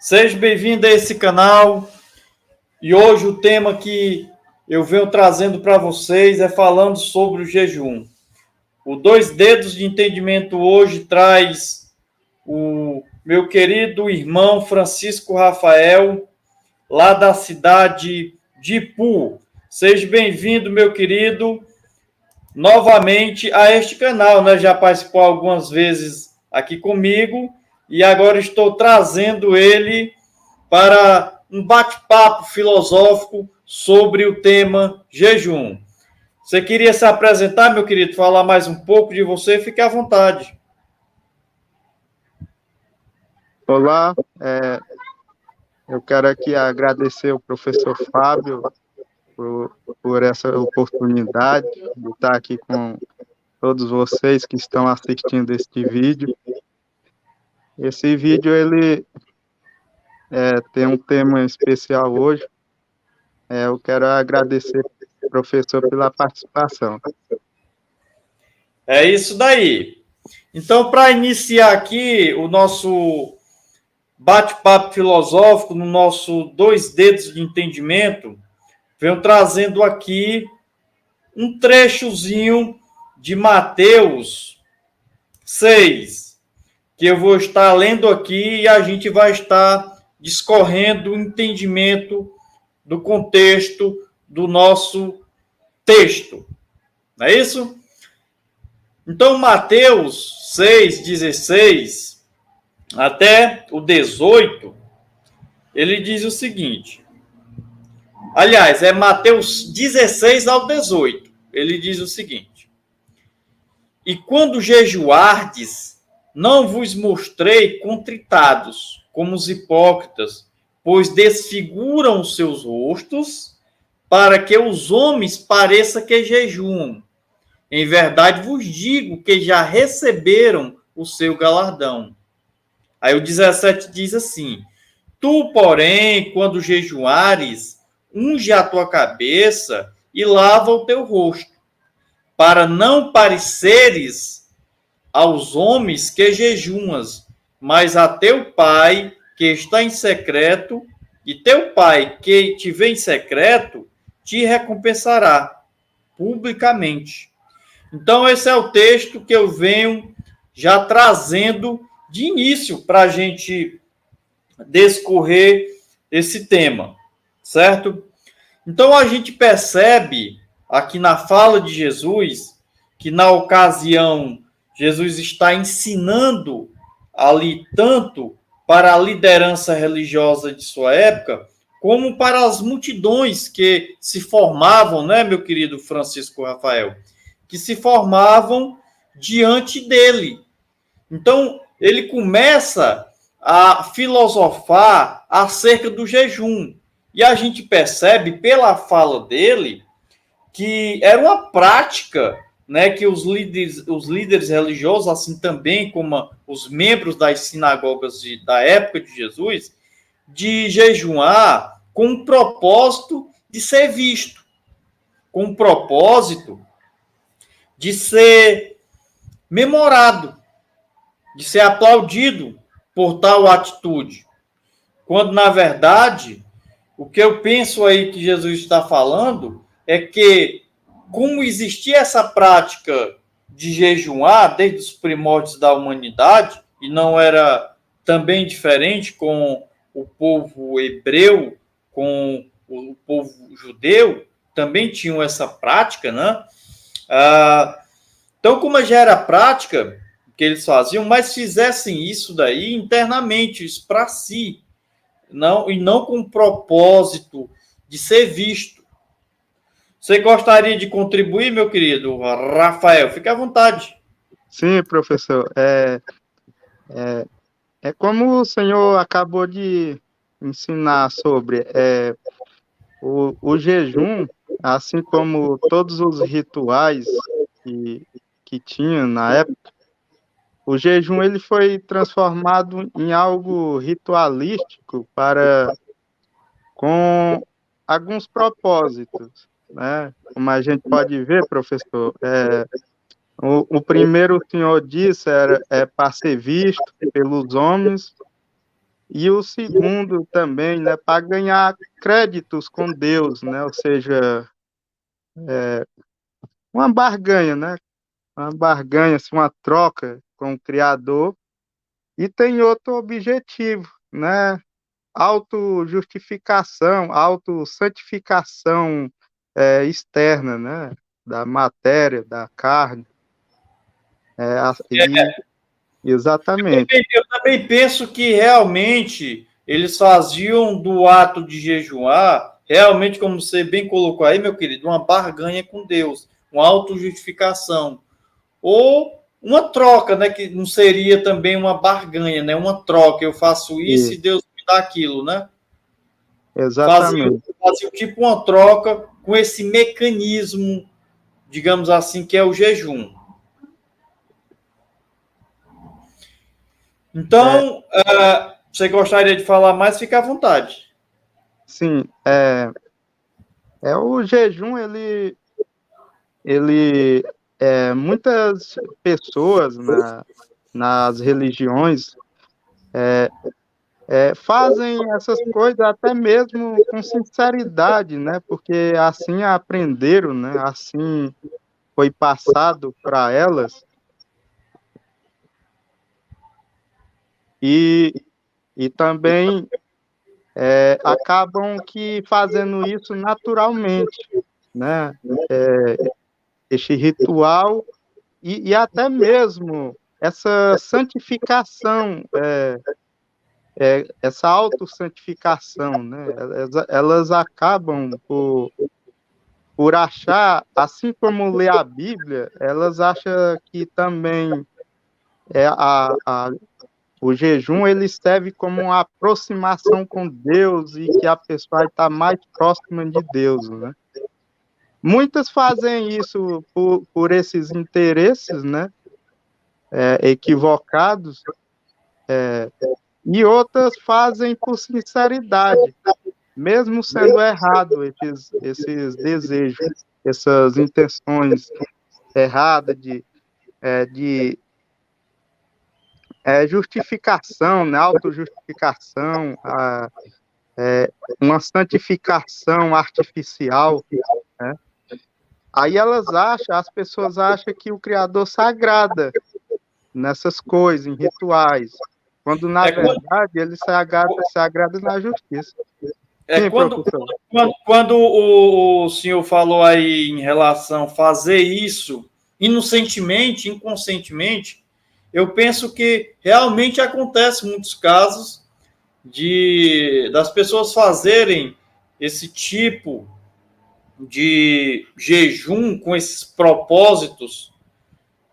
Seja bem-vindo a esse canal. E hoje o tema que eu venho trazendo para vocês é falando sobre o jejum. O Dois Dedos de Entendimento hoje traz o meu querido irmão Francisco Rafael, lá da cidade de Ipu. Seja bem-vindo, meu querido, novamente a este canal, né? Já participou algumas vezes aqui comigo e agora estou trazendo ele para um bate-papo filosófico sobre o tema jejum. Você queria se apresentar, meu querido, falar mais um pouco de você? Fique à vontade. Olá, eu quero aqui agradecer ao professor Fábio por essa oportunidade de estar aqui com todos vocês que estão assistindo este vídeo. Esse vídeo ele tem um tema especial hoje. Eu quero agradecer ao professor pela participação. É isso daí. Então, para iniciar aqui o nosso bate-papo filosófico, no nosso Dois Dedos de Entendimento, venho trazendo aqui um trechozinho de Mateus 6, que eu vou estar lendo aqui e a gente vai estar discorrendo o entendimento do contexto do nosso texto. Não é isso? Então, Mateus 6:16 até o 18, ele diz o seguinte. Aliás, é Mateus 16 ao 18. Ele diz o seguinte: E quando jejuardes, não vos mostrei contritados, como os hipócritas, pois desfiguram os seus rostos, para que os homens pareça que jejuam. Em verdade vos digo que já receberam o seu galardão. Aí o 17 diz assim: Tu, porém, quando jejuares, unge a tua cabeça e lava o teu rosto, para não pareceres aos homens que jejuas, mas a teu pai que está em secreto, e teu pai que te vê em secreto, te recompensará publicamente. Então, esse é o texto que eu venho já trazendo de início para a gente discorrer esse tema, certo? Então, a gente percebe aqui na fala de Jesus que, na ocasião, Jesus está ensinando ali tanto para a liderança religiosa de sua época, como para as multidões que se formavam, né, meu querido Francisco Rafael? Que se formavam diante dele. Então, ele começa a filosofar acerca do jejum. E a gente percebe pela fala dele que era uma prática, né, que os líderes religiosos, assim também como os membros das sinagogas da época de Jesus, de jejuar com o propósito de ser visto, com o propósito de ser memorado, de ser aplaudido por tal atitude. Quando, na verdade, o que eu penso aí que Jesus está falando é que, como existia essa prática de jejuar desde os primórdios da humanidade, e não era também diferente com o povo hebreu, com o povo judeu, também tinham essa prática, né? Então, como já era prática que eles faziam, mas fizessem isso daí internamente, isso para si, e não com o propósito de ser visto. Você gostaria de contribuir, meu querido Rafael? Fique à vontade. Sim, professor. É como o senhor acabou de ensinar sobre o jejum, assim como todos os rituais que tinha na época. O jejum ele foi transformado em algo ritualístico com alguns propósitos, né? Como a gente pode ver, professor, o primeiro o senhor disse é para ser visto pelos homens, E o segundo também, né, para ganhar créditos com Deus, né, ou seja, uma barganha, né, uma barganha, assim, uma troca com o Criador. E tem outro objetivo, né, autojustificação, autossantificação externa, né, da matéria, da carne. Exatamente, Eu também penso que realmente eles faziam do ato de jejuar, realmente, como você bem colocou aí, meu querido, uma barganha com Deus, uma autojustificação. Ou uma troca, né? Que não seria também uma barganha, né? Uma troca. Eu faço isso e- e Deus me dá aquilo, né? exatamente. Fazia tipo uma troca com esse mecanismo, digamos assim, que é o jejum. É, Então, você gostaria de falar mais? Fica à vontade. sim, o jejum, ele muitas pessoas nas religiões fazem essas coisas até mesmo com sinceridade, né? Porque assim aprenderam, né? Assim foi passado para elas e, e também acabam que fazendo isso naturalmente, né? Este ritual e até mesmo essa santificação, essa autossantificação, né? Elas acabam por achar, assim como ler a Bíblia, elas acham que também é o jejum ele serve como uma aproximação com Deus e que a pessoa está mais próxima de Deus, né? Muitas fazem isso por esses interesses, né? Equivocados, e outras fazem por sinceridade, mesmo sendo errado esses desejos, essas intenções erradas de justificação, né, autojustificação, uma santificação artificial, né? Aí as pessoas acham que o Criador se agrada nessas coisas, em rituais, quando na É quando, verdade ele se agrada na justiça. é Sim, quando, professor. quando o senhor falou aí em relação a fazer isso inocentemente, inconscientemente, eu penso que realmente acontece muitos casos das pessoas fazerem esse tipo de jejum com esses propósitos,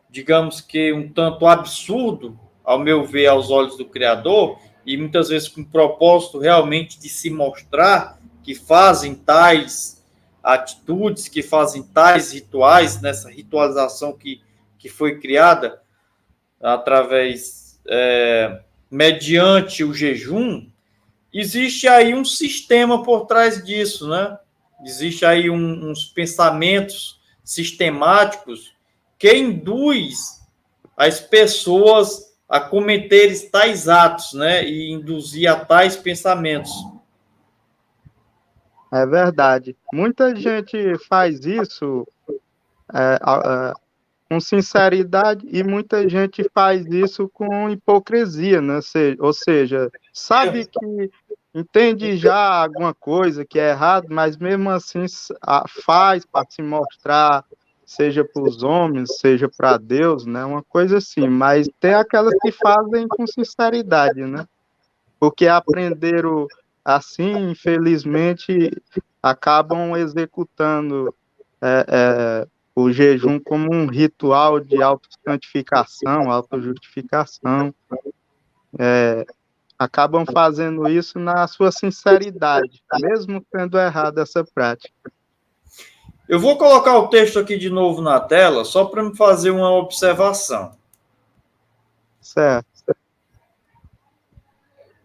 digamos que um tanto absurdo, ao meu ver, aos olhos do Criador, e muitas vezes com o propósito realmente de se mostrar que fazem tais atitudes, que fazem tais rituais, nessa ritualização que foi criada através, mediante o jejum, existe aí um sistema por trás disso, né? Existe aí uns pensamentos sistemáticos que induz as pessoas a cometerem tais atos, né? E induzir a tais pensamentos. É verdade. Muita gente faz isso com sinceridade e muita gente faz isso com hipocrisia, né? Ou seja, sabe que entende já alguma coisa que é errado, mas mesmo assim faz para se mostrar, seja para os homens, seja para Deus, né? Uma coisa assim. Mas tem aquelas que fazem com sinceridade, né? Porque aprenderam assim, infelizmente, acabam executando é, o jejum como um ritual de autossantificação, autojustificação. Acabam fazendo isso na sua sinceridade, mesmo sendo errada essa prática. Eu vou colocar o texto aqui de novo na tela, só para me fazer uma observação. Certo.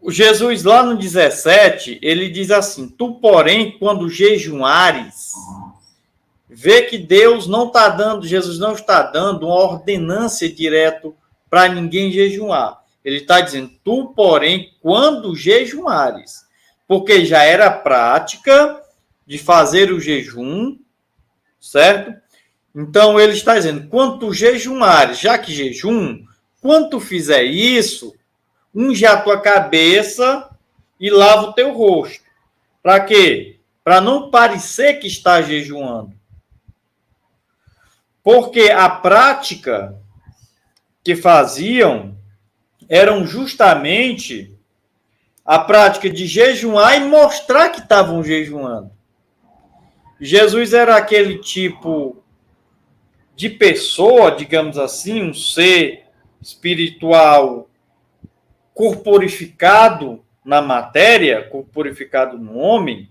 O Jesus, lá no 17, ele diz assim: Tu, porém, quando jejuares, vê que Deus não está dando, Jesus não está dando uma ordenância direto para ninguém jejuar. Ele está dizendo, tu, porém, quando jejuares, porque já era prática de fazer o jejum, certo? Então, ele está dizendo, quando tu jejuares, já que jejum, quando tu fizer isso, unge a tua cabeça e lava o teu rosto. Para quê? Para não parecer que está jejuando. Porque a prática que faziam eram justamente a prática de jejuar e mostrar que estavam jejuando. Jesus era aquele tipo de pessoa, digamos assim, um ser espiritual corporificado na matéria, corporificado no homem,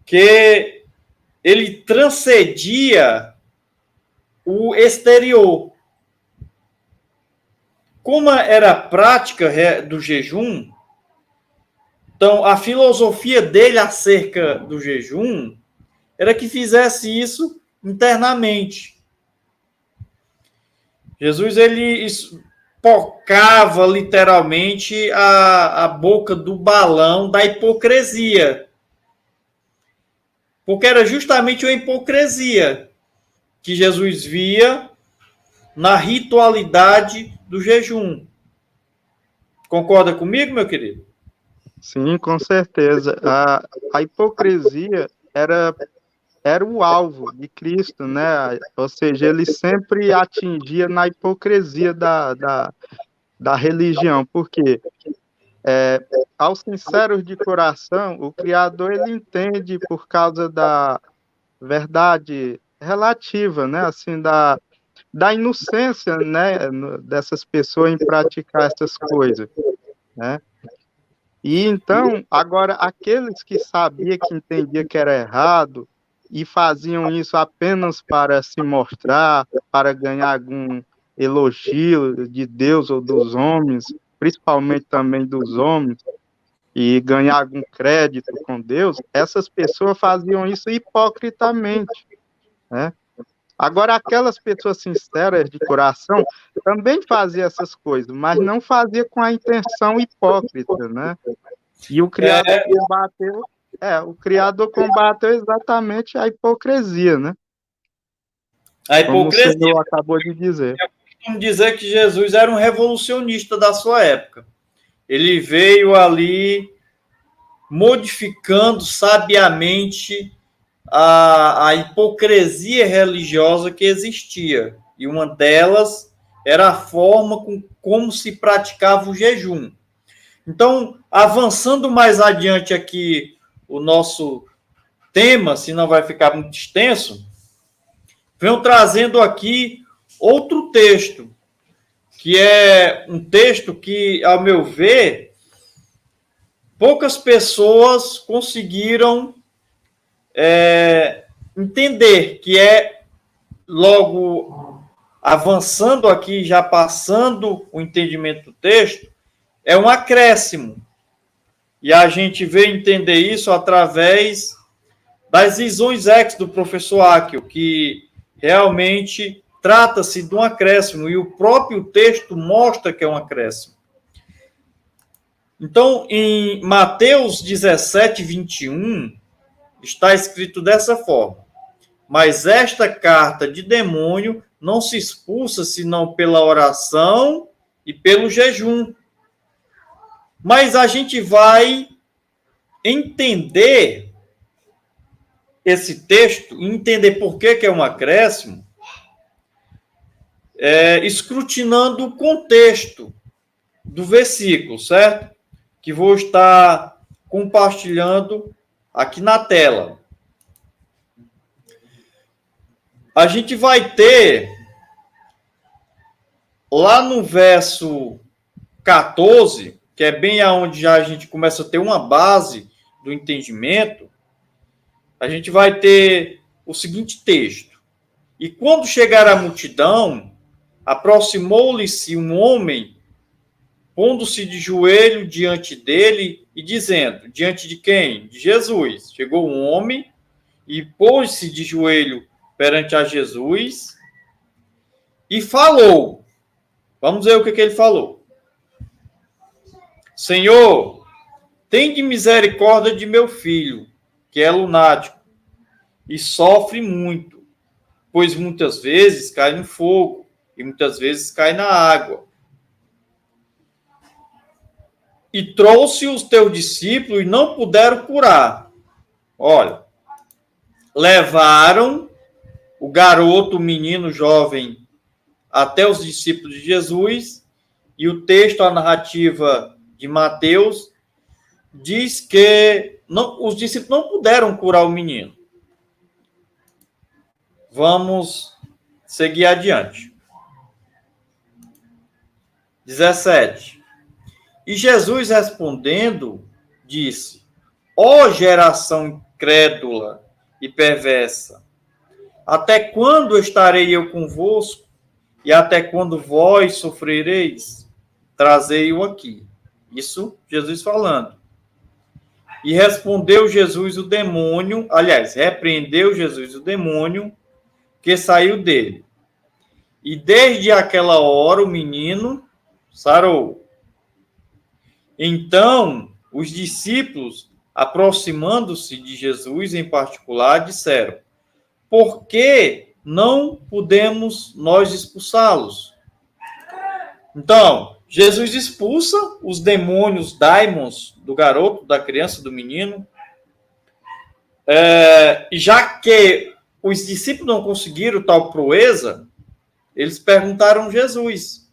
que ele transcendia o exterior. Como era a prática do jejum, então a filosofia dele acerca do jejum era que fizesse isso internamente. Jesus, ele pocava literalmente a boca do balão da hipocrisia. Porque era justamente a hipocrisia que Jesus via na ritualidade do jejum. Concorda comigo, meu querido? Sim, com certeza. A hipocrisia era o alvo de Cristo, né? Ou seja, ele sempre atingia na hipocrisia da religião. Por quê? Aos sinceros de coração, o Criador ele entende por causa da verdade relativa, né? Assim, da inocência, né? Dessas pessoas em praticar essas coisas, né? E então, agora, aqueles que sabiam que entendia que era errado e faziam isso apenas para se mostrar, para ganhar algum elogio de Deus ou dos homens, principalmente também dos homens, e ganhar algum crédito com Deus, essas pessoas faziam isso hipocritamente, né? Agora, aquelas pessoas sinceras de coração também faziam essas coisas, mas não fazia com a intenção hipócrita, né? E o Criador combateu exatamente a hipocrisia, né? A Como o hipocrisia. senhor acabou de dizer. Eu costumo dizer que Jesus era um revolucionista da sua época. Ele veio ali modificando sabiamente a hipocrisia religiosa que existia. E uma delas era a forma como se praticava o jejum. Então, avançando mais adiante aqui o nosso tema, senão vai ficar muito extenso, venho trazendo aqui outro texto, que é um texto que, ao meu ver, poucas pessoas conseguiram entender, que é logo avançando aqui, já passando o entendimento do texto, é um acréscimo. E a gente vê entender isso através das visões ex do professor Akio, que realmente trata-se de um acréscimo, e o próprio texto mostra que é um acréscimo. Então, em Mateus 17, 21, está escrito dessa forma: mas esta carta de demônio não se expulsa senão pela oração e pelo jejum. Mas a gente vai entender esse texto, entender por que é um acréscimo, escrutinando o contexto do versículo, certo? Que vou estar compartilhando aqui na tela. A gente vai ter, lá no verso 14, que é bem aonde já a gente começa a ter uma base do entendimento, a gente vai ter o seguinte texto: e quando chegar a multidão, aproximou-lhe-se um homem, pondo-se de joelho diante dele e dizendo, diante de quem? De Jesus. Chegou um homem e pôs-se de joelho perante a Jesus e falou. Vamos ver o que ele falou. Senhor, tem de misericórdia de meu filho, que é lunático, e sofre muito, pois muitas vezes cai no fogo, e muitas vezes cai na água. E trouxe os teus discípulos e não puderam curar. Olha, levaram o garoto, o menino jovem, até os discípulos de Jesus, e o texto, a narrativa de Mateus, diz que os discípulos não puderam curar o menino. Vamos seguir adiante. 17. E Jesus respondendo, disse: ó geração incrédula e perversa, até quando estarei eu convosco? E até quando vós sofrereis? Trazei-o aqui. Isso Jesus falando. E respondeu Jesus o demônio, aliás, repreendeu Jesus o demônio que saiu dele. E desde aquela hora o menino sarou. Então, os discípulos, aproximando-se de Jesus em particular, disseram: por que não podemos nós expulsá-los? Então, Jesus expulsa os demônios, daimons, do garoto, da criança, do menino. E já que os discípulos não conseguiram tal proeza, eles perguntaram a Jesus: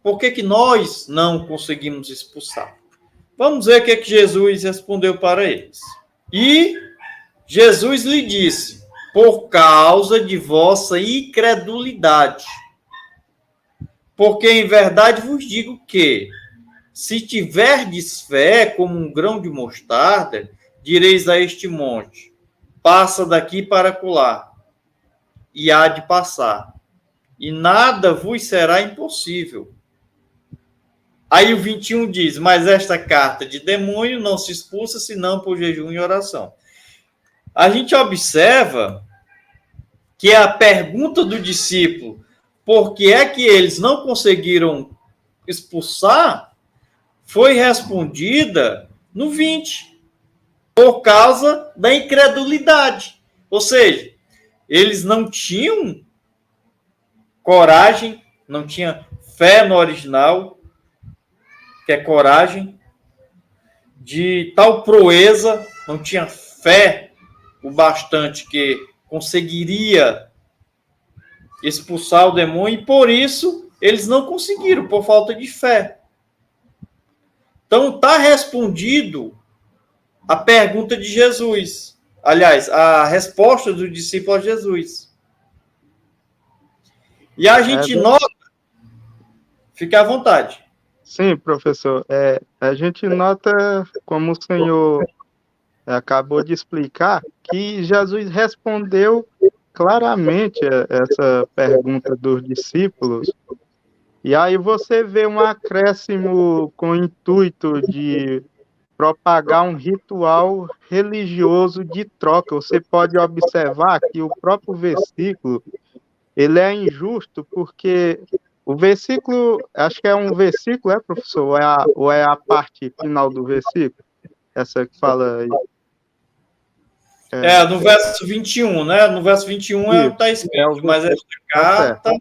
por que nós não conseguimos expulsar? Vamos ver o que Jesus respondeu para eles. E Jesus lhe disse: por causa de vossa incredulidade. Porque em verdade vos digo que, se tiverdes fé como um grão de mostarda, direis a este monte: passa daqui para acolá, e há de passar, e nada vos será impossível. Aí o 21 diz: mas esta carta de demônio não se expulsa senão por jejum e oração. A gente observa que a pergunta do discípulo, por que é que eles não conseguiram expulsar, foi respondida no 20, por causa da incredulidade. Ou seja, eles não tinham coragem, não tinham fé no original, que é coragem, de tal proeza, não tinha fé o bastante que conseguiria expulsar o demônio, e por isso eles não conseguiram, por falta de fé. Então está respondido a pergunta de Jesus. Aliás, a resposta do discípulo a Jesus. E a gente nota... Fique à vontade. Sim, professor. A gente nota, como o senhor acabou de explicar, que Jesus respondeu claramente essa pergunta dos discípulos. E aí você vê um acréscimo com o intuito de propagar um ritual religioso de troca. Você pode observar que o próprio versículo ele é injusto porque o versículo, acho que é um versículo, professor? Ou é a parte final do versículo? Essa que fala aí. No verso 21, né? No verso 21 é o que está escrito, mas esta carta...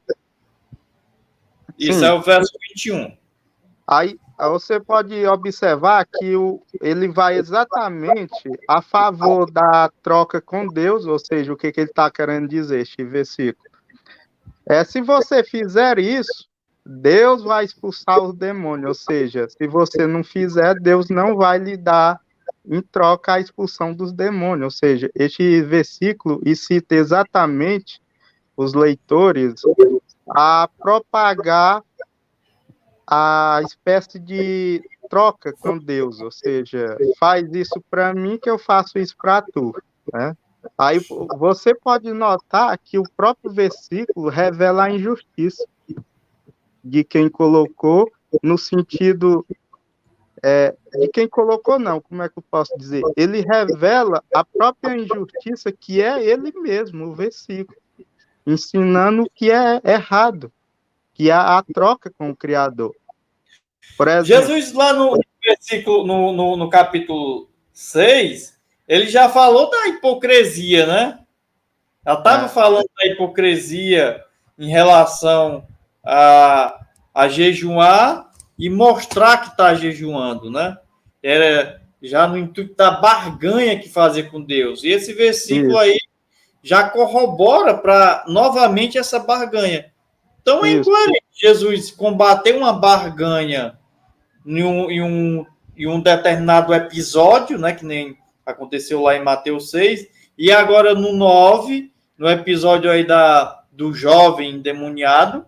Isso, é o verso 21. Aí você pode observar que ele vai exatamente a favor da troca com Deus, ou seja, o que ele está querendo dizer, este versículo. Se você fizer isso, Deus vai expulsar os demônios, ou seja, se você não fizer, Deus não vai lhe dar em troca a expulsão dos demônios, ou seja, este versículo incita exatamente os leitores a propagar a espécie de troca com Deus, ou seja, faz isso para mim que eu faço isso para tu, né? Aí você pode notar que o próprio versículo revela a injustiça de quem colocou, no sentido de quem colocou não, como é que eu posso dizer? Ele revela a própria injustiça que é ele mesmo, o versículo, ensinando que é errado, que é a troca com o Criador. Por exemplo, Jesus, lá no versículo, no capítulo 6, ele já falou da hipocrisia, né? Já estava falando da hipocrisia em relação a jejuar e mostrar que está jejuando, né? Era já no intuito da barganha que fazer com Deus. E esse versículo isso, aí já corrobora para novamente essa barganha. Então é isso, incoerente Jesus combater uma barganha em um determinado episódio, né, que nem aconteceu lá em Mateus 6, e agora no 9, no episódio aí do jovem endemoniado,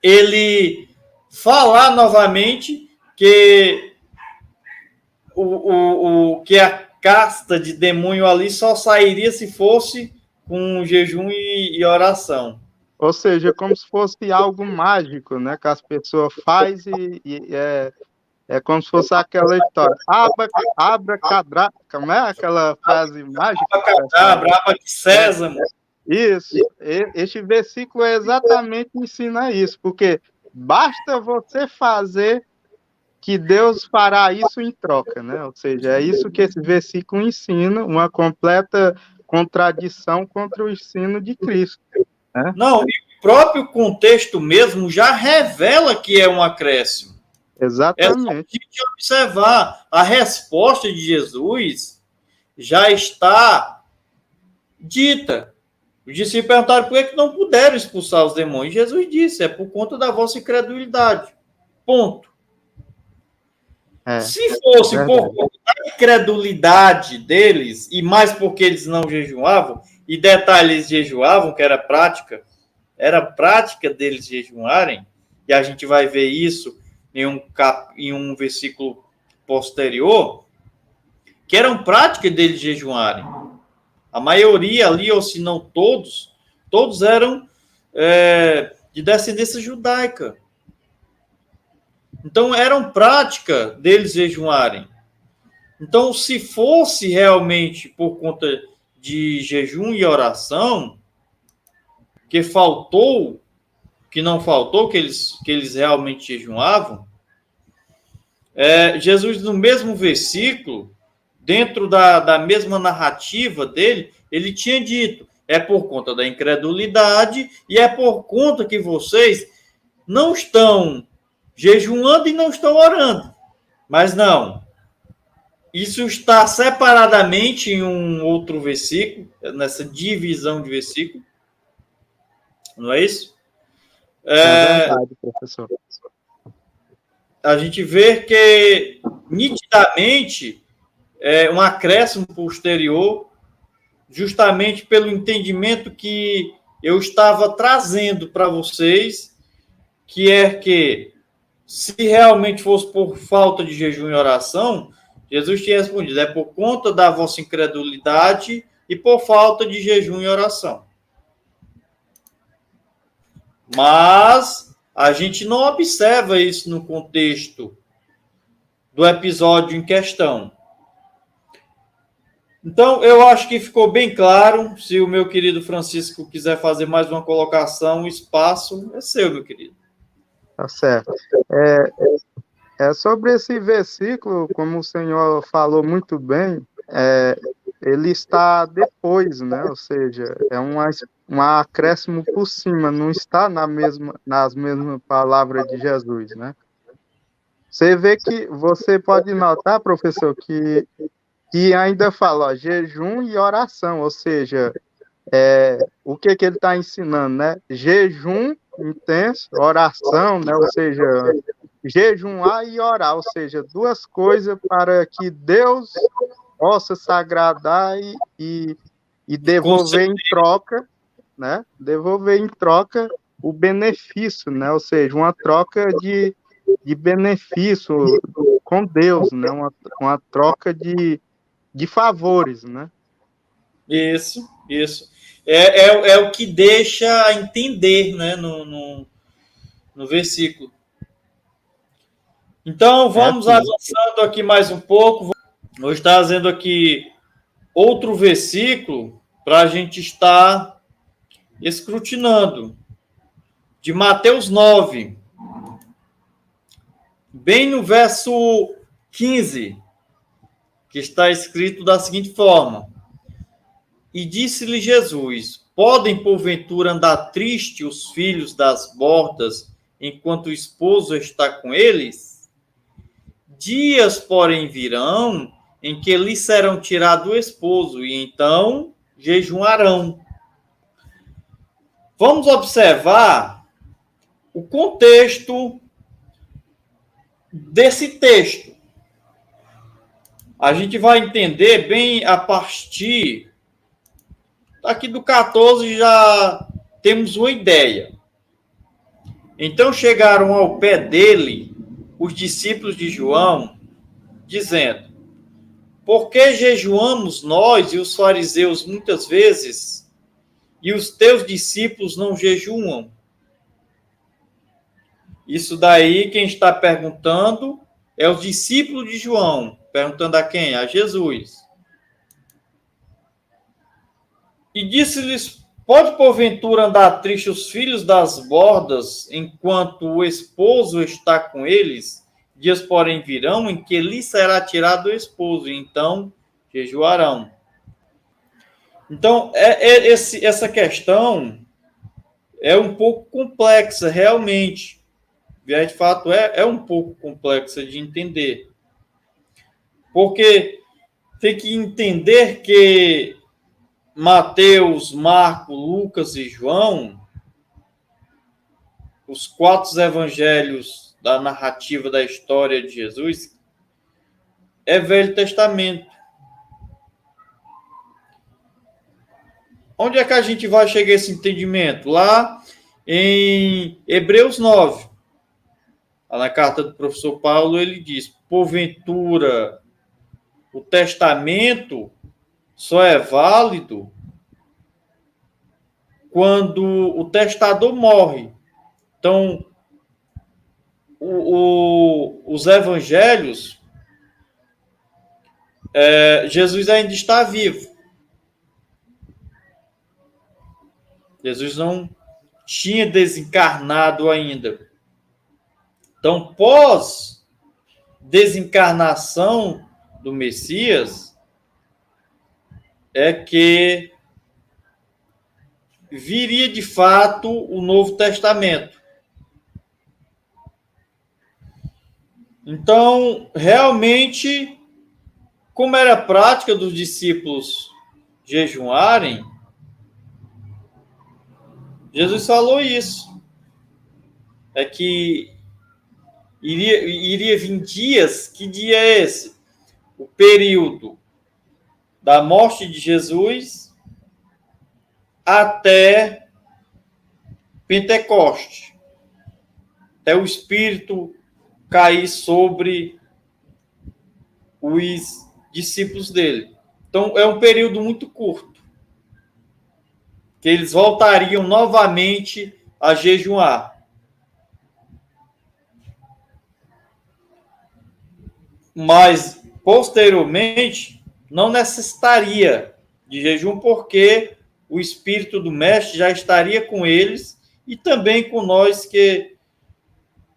ele falar novamente que que a casta de demônio ali só sairia se fosse com jejum e oração. ou seja, como se fosse algo mágico, né? Que as pessoas fazem é como se fosse aquela história. Abracadabra, como é aquela frase mágica que o pessoal... Braba de sésamo. Isso, este versículo é exatamente ensina isso, porque basta você fazer que Deus fará isso em troca, né? Ou seja, é isso que esse versículo ensina, uma completa contradição contra o ensino de Cristo, né? Não, e o próprio contexto mesmo já revela que é um acréscimo. É só a Exatamente. gente observar. A resposta de Jesus já está dita. Os discípulos perguntaram por que não puderam expulsar os demônios. Jesus disse, é por conta da vossa incredulidade. Ponto. Se fosse por conta da incredulidade deles, e mais porque eles não jejuavam, e detalhe, eles jejuavam, que era prática deles jejuarem, e a gente vai ver isso em um versículo posterior, que eram prática deles jejuarem. A maioria ali, ou se não todos eram de descendência judaica. Então, eram prática deles jejuarem. Então, se fosse realmente por conta de jejum e oração, que não faltou, que eles realmente jejuavam, Jesus, no mesmo versículo, dentro da mesma narrativa dele, ele tinha dito, é por conta da incredulidade e é por conta que vocês não estão jejuando e não estão orando. Mas não, isso está separadamente em um outro versículo, nessa divisão de versículo, não é isso? É verdade, professor. A gente vê que, nitidamente, um acréscimo posterior, justamente pelo entendimento que eu estava trazendo para vocês, que é que, se realmente fosse por falta de jejum e oração, Jesus tinha respondido, é por conta da vossa incredulidade e por falta de jejum e oração. Mas a gente não observa isso no contexto do episódio em questão. Então, eu acho que ficou bem claro. Se o meu querido Francisco quiser fazer mais uma colocação, o espaço é seu, meu querido. Tá certo. Sobre esse versículo, como o senhor falou muito bem, ele está depois, né? Ou seja, é um acréscimo por cima, não está nas mesmas palavras de Jesus, né? Você vê que, você pode notar, professor, que ainda fala, ó, jejum e oração, ou seja, o que ele está ensinando, né? Jejum intenso, oração, né? Ou seja, jejuar e orar, ou seja, duas coisas para que Deus possa se agradar e devolver em troca, né? Devolver em troca o benefício, né? Ou seja, uma troca de benefício com Deus, né? Uma troca de favores, né? Isso. É o que deixa a entender, né, no versículo. Então, vamos avançando aqui mais um pouco. Vou estar trazendo aqui outro versículo para a gente estar escrutinando. De Mateus 9. bem no verso 15, que está escrito da seguinte forma: E disse-lhe Jesus: Podem porventura andar triste os filhos das bordas enquanto o esposo está com eles? Dias, porém, virão em que lhes serão tirado o esposo, e então jejuarão. Vamos observar o contexto desse texto. A gente vai entender bem a partir aqui do 14, já temos uma ideia. Então chegaram ao pé dele os discípulos de João, dizendo: Por que jejuamos nós e os fariseus muitas vezes, e os teus discípulos não jejuam? Isso daí, quem está perguntando é os discípulos de João. Perguntando a quem? A Jesus. E disse-lhes: Pode porventura andar triste os filhos das bordas, enquanto o esposo está com eles? Dias, porém, virão em que lhe será tirado o esposo, e então jejuarão. Então, essa questão é um pouco complexa, realmente. De fato, é um pouco complexa de entender. Porque tem que entender que Mateus, Marcos, Lucas e João, os 4 evangelhos da narrativa da história de Jesus, é Velho Testamento. Onde é que a gente vai chegar a esse entendimento? Lá em Hebreus 9. Lá na carta do professor Paulo, ele diz: porventura, o testamento só é válido quando o testador morre. Então, os evangelhos, Jesus ainda está vivo. Jesus não tinha desencarnado ainda. Então, pós desencarnação do Messias, é que viria de fato o Novo Testamento. Então, realmente, como era a prática dos discípulos jejuarem, Jesus falou isso. É que iria vir dias. Que dia é esse? O período da morte de Jesus até Pentecoste, até o Espírito cair sobre os discípulos dele. Então, é um período muito curto, que eles voltariam novamente a jejuar. Mas, posteriormente, não necessitaria de jejum, porque o Espírito do Mestre já estaria com eles e também com nós que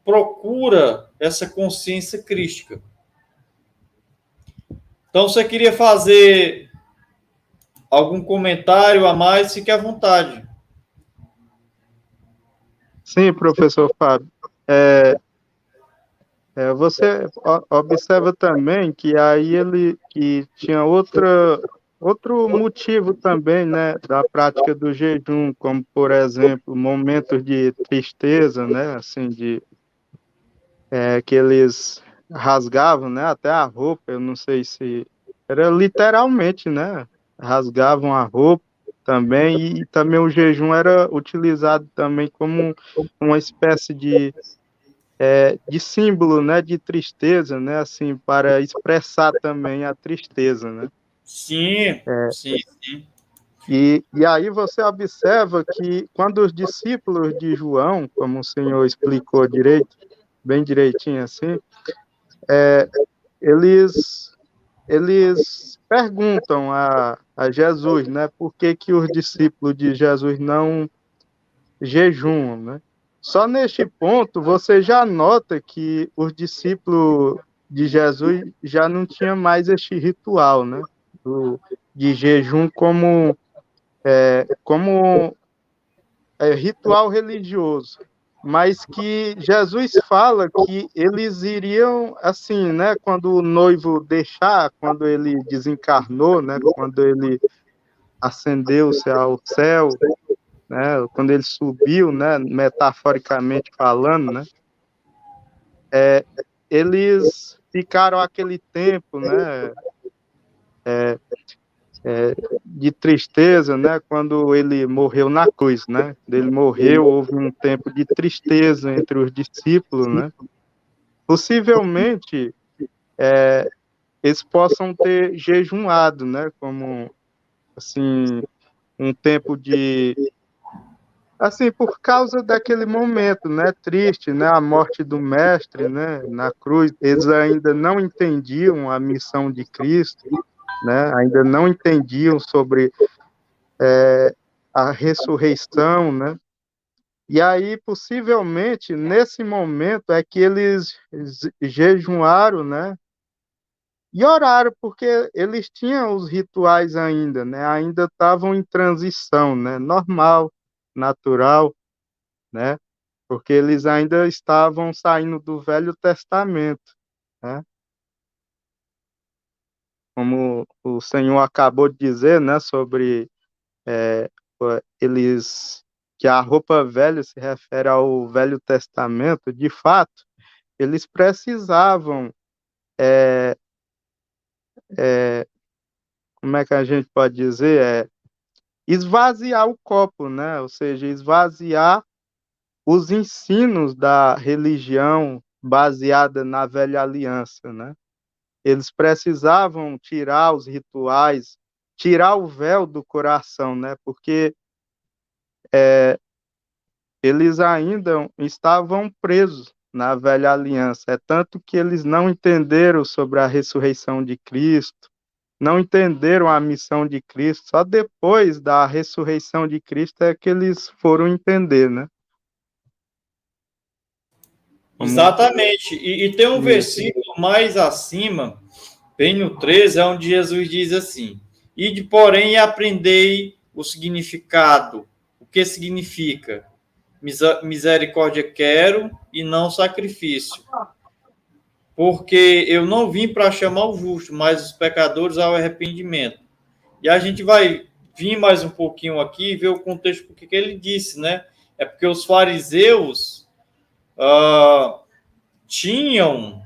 procura essa consciência crística. Então, se você queria fazer algum comentário a mais, fique à vontade. Sim, professor Fábio. Você observa também que aí ele que tinha outro motivo também, né, da prática do jejum, como, por exemplo, momentos de tristeza, né, assim, que eles rasgavam, né, até a roupa, eu não sei se era literalmente, né, rasgavam a roupa também, e também o jejum era utilizado também como uma espécie de símbolo, né, de tristeza, né, assim, para expressar também a tristeza, né. Sim, sim, sim. E aí você observa que quando os discípulos de João, como o senhor explicou direito, bem direitinho assim, eles perguntam a Jesus, né, por que que os discípulos de Jesus não jejuam, né? Só neste ponto, você já nota que os discípulos de Jesus já não tinham mais este ritual, né? De jejum como ritual religioso, mas que Jesus fala que eles iriam, assim, né? Quando o noivo deixar, quando ele desencarnou, né? Quando ele ascendeu-se ao céu, né? Quando ele subiu, né? Metaforicamente falando, né? Eles ficaram aquele tempo, né? De tristeza, né? Quando ele morreu na cruz, né? Ele morreu, houve um tempo de tristeza entre os discípulos, né? Possivelmente eles possam ter jejuado, né? Como assim um tempo de assim por causa daquele momento, né? Triste, né? A morte do mestre, né? Na cruz, eles ainda não entendiam a missão de Cristo, né? Ainda não entendiam sobre a ressurreição, né? E aí, possivelmente, nesse momento é que eles jejuaram, né? E oraram, porque eles tinham os rituais ainda, né? Ainda estavam em transição, né? Normal, natural, né? Porque eles ainda estavam saindo do Velho Testamento, né? Como o Senhor acabou de dizer, né? Sobre é, eles que a roupa velha se refere ao Velho Testamento, de fato, eles precisavam, como é que a gente pode dizer, esvaziar o copo, né? Ou seja, esvaziar os ensinos da religião baseada na velha aliança, né? Eles precisavam tirar os rituais, tirar o véu do coração, né? Porque eles ainda estavam presos na velha aliança. É tanto que eles não entenderam sobre a ressurreição de Cristo, não entenderam a missão de Cristo. Só depois da ressurreição de Cristo é que eles foram entender, né? Como Exatamente. E tem um isso. versículo mais acima, bem no 13, é onde Jesus diz assim: Ide, porém, e aprendei o significado. O que significa? Misericórdia quero e não sacrifício. Porque eu não vim para chamar o justo, mas os pecadores ao arrependimento. E a gente vai vir mais um pouquinho aqui e ver o contexto porque que ele disse, né? É porque os fariseus tinham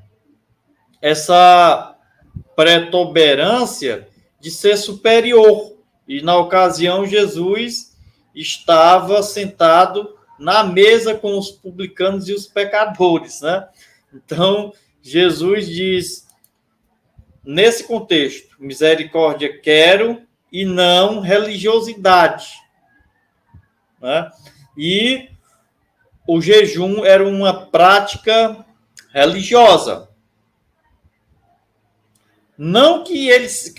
essa protuberância de ser superior. E na ocasião, Jesus estava sentado na mesa com os publicanos e os pecadores, né? Então, Jesus diz, nesse contexto, misericórdia quero e não religiosidade, né? E o jejum era uma prática religiosa. Não que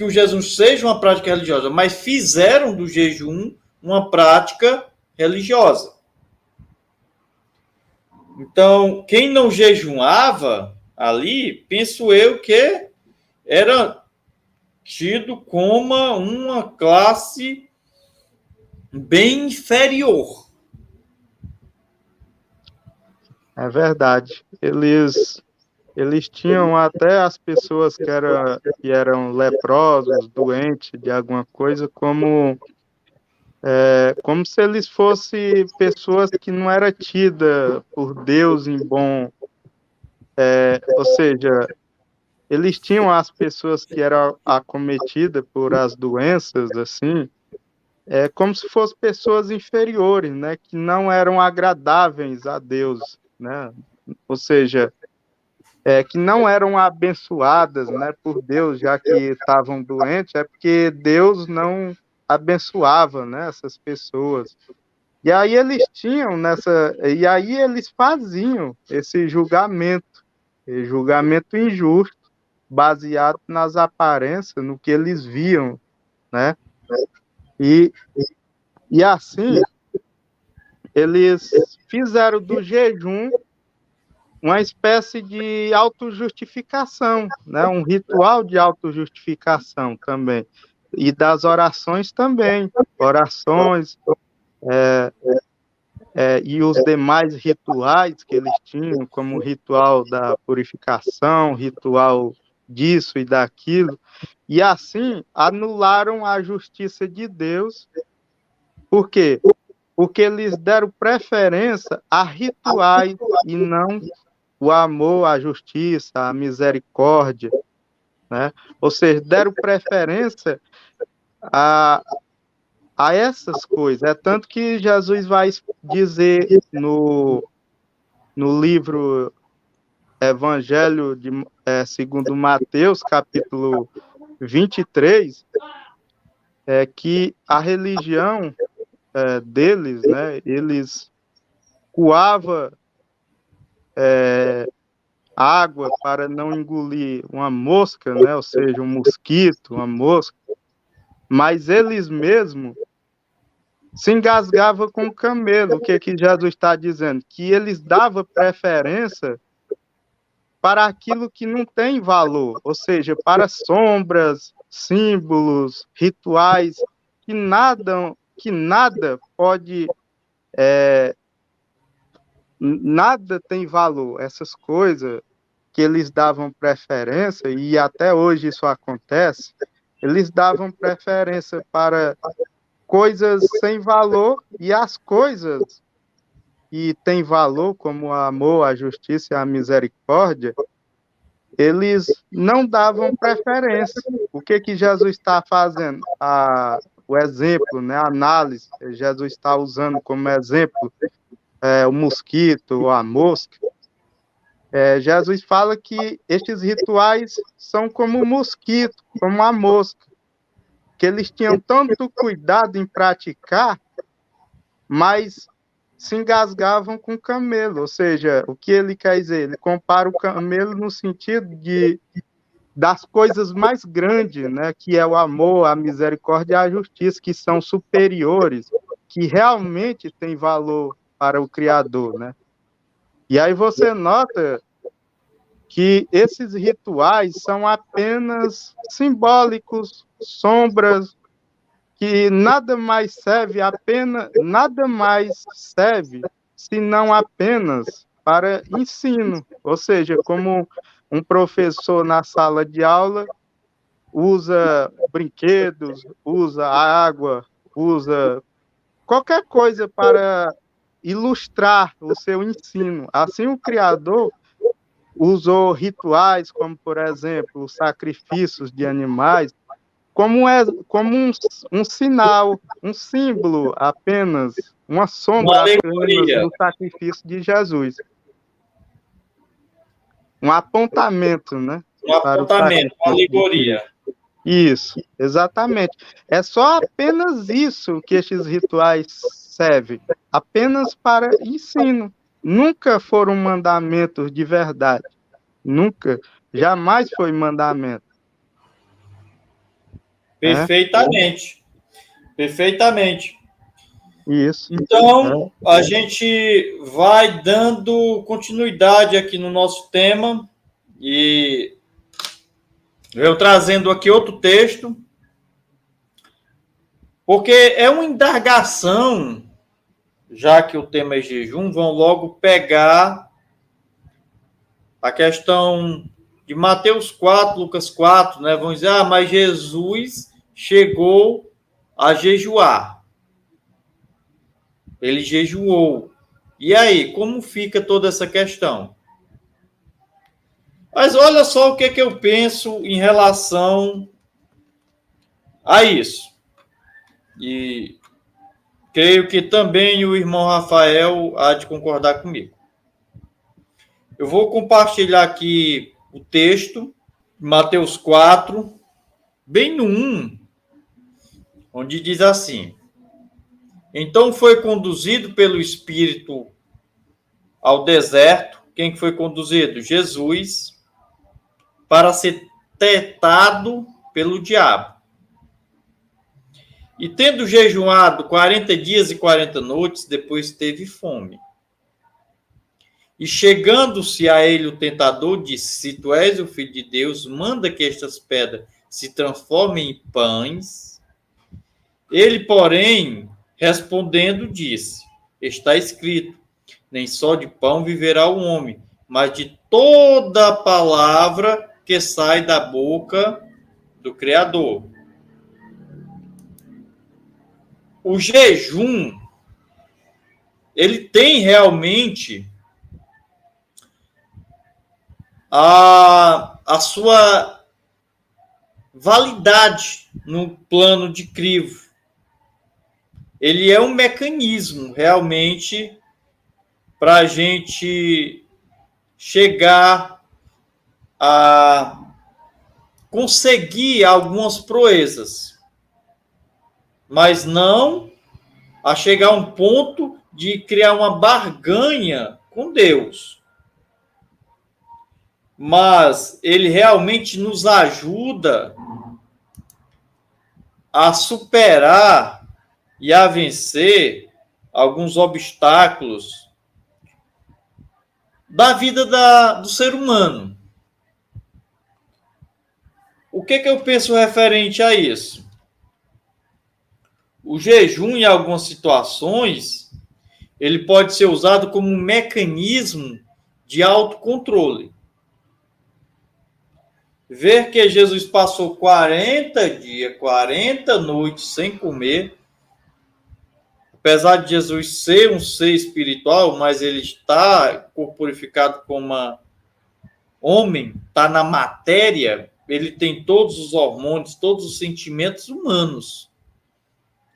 o jejum seja uma prática religiosa, mas fizeram do jejum uma prática religiosa. Então, quem não jejuava ali, penso eu que era tido como uma classe bem inferior. É verdade. Eles tinham até as pessoas que eram leprosos, doentes de alguma coisa, como se eles fossem pessoas que não era tida por Deus em bom, ou seja, eles tinham as pessoas que eram acometidas por as doenças, assim, como se fossem pessoas inferiores, né, que não eram agradáveis a Deus, né, ou seja, que não eram abençoadas, né, por Deus, já que estavam doentes, é porque Deus não abençoava, né, essas pessoas. E aí eles faziam esse julgamento injusto, baseado nas aparências, no que eles viam, né? E, e assim eles fizeram do jejum uma espécie de autojustificação, né? Um ritual de autojustificação também. E das orações também. Orações e os demais rituais que eles tinham, como o ritual da purificação, ritual disso e daquilo. E assim anularam a justiça de Deus. Por quê? Porque eles deram preferência a rituais e não o amor, a justiça, a misericórdia, né? Ou seja, deram preferência a essas coisas. É tanto que Jesus vai dizer no livro Evangelho segundo Mateus, capítulo 23, que a religião deles, né, eles coavam água para não engolir uma mosca, né, ou seja, um mosquito, uma mosca, mas eles mesmos se engasgavam com o camelo. O que Jesus está dizendo? Que eles davam preferência para aquilo que não tem valor, ou seja, para sombras, símbolos, rituais, que nada pode, nada tem valor. Essas coisas que eles davam preferência, e até hoje isso acontece, eles davam preferência para coisas sem valor, e as coisas que têm valor, como o amor, a justiça e a misericórdia, eles não davam preferência. O que Jesus está fazendo? O exemplo, né, a análise, Jesus está usando como exemplo o mosquito, a mosca. Jesus fala que estes rituais são como o mosquito, como a mosca, que eles tinham tanto cuidado em praticar, mas se engasgavam com o camelo. Ou seja, o que ele quer dizer? Ele compara o camelo no sentido das coisas mais grandes, né, que é o amor, a misericórdia e a justiça, que são superiores, que realmente têm valor para o Criador, né? E aí você nota que esses rituais são apenas simbólicos, sombras, que nada mais serve senão apenas para ensino. Ou seja, como um professor na sala de aula usa brinquedos, usa água, usa qualquer coisa para ilustrar o seu ensino. Assim, o Criador usou rituais, como, por exemplo, os sacrifícios de animais, como um sinal, um símbolo apenas, uma sombra apenas do sacrifício de Jesus. Um apontamento, né? Um apontamento, uma alegoria. Isso, exatamente. É só apenas isso que estes rituais servem, apenas para ensino. Nunca foram mandamentos de verdade. Nunca, jamais foi mandamento. Perfeitamente. Perfeitamente. Isso. Então, a gente vai dando continuidade aqui no nosso tema e eu trazendo aqui outro texto, porque é uma indagação, já que o tema é jejum, vão logo pegar a questão de Mateus 4, Lucas 4, né? Vão dizer, mas Jesus chegou a jejuar. Ele jejuou. E aí, como fica toda essa questão? Mas olha só o que eu penso em relação a isso. E creio que também o irmão Rafael há de concordar comigo. Eu vou compartilhar aqui o texto, Mateus 4, bem no 1, onde diz assim: Então foi conduzido pelo Espírito ao deserto. Quem foi conduzido? Jesus, para ser tentado pelo diabo. E tendo jejuado 40 dias e 40 noites, depois teve fome. E chegando-se a ele o tentador, disse: Se tu és o filho de Deus, manda que estas pedras se transformem em pães. Ele, porém, respondendo, disse: Está escrito: Nem só de pão viverá o homem, mas de toda a palavra que sai da boca do Criador. O jejum, ele tem realmente a sua validade no plano de crivo. Ele é um mecanismo realmente para a gente chegar a conseguir algumas proezas, mas não a chegar a um ponto de criar uma barganha com Deus. Mas ele realmente nos ajuda a superar e a vencer alguns obstáculos da vida do ser humano. O que eu penso referente a isso? O jejum, em algumas situações, ele pode ser usado como um mecanismo de autocontrole. Ver que Jesus passou 40 dias, 40 noites sem comer, apesar de Jesus ser um ser espiritual, mas ele está corporificado como homem, está na matéria, ele tem todos os hormônios, todos os sentimentos humanos.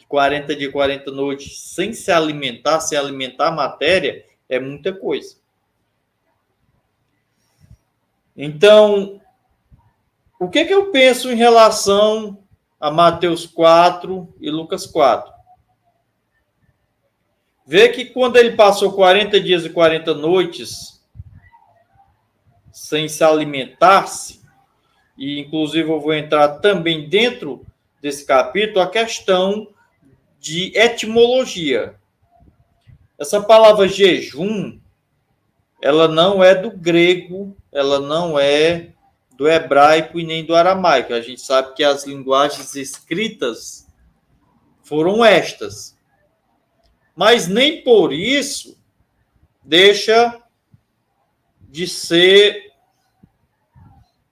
40 dias, 40 noites sem se alimentar a matéria, é muita coisa. Então, o que eu penso em relação a Mateus 4 e Lucas 4? Vê que quando ele passou 40 dias e 40 noites sem se alimentar-se, e inclusive eu vou entrar também dentro desse capítulo, a questão de etimologia. Essa palavra jejum, ela não é do grego, ela não é do hebraico e nem do aramaico. A gente sabe que as linguagens escritas foram estas. Mas nem por isso deixa de ser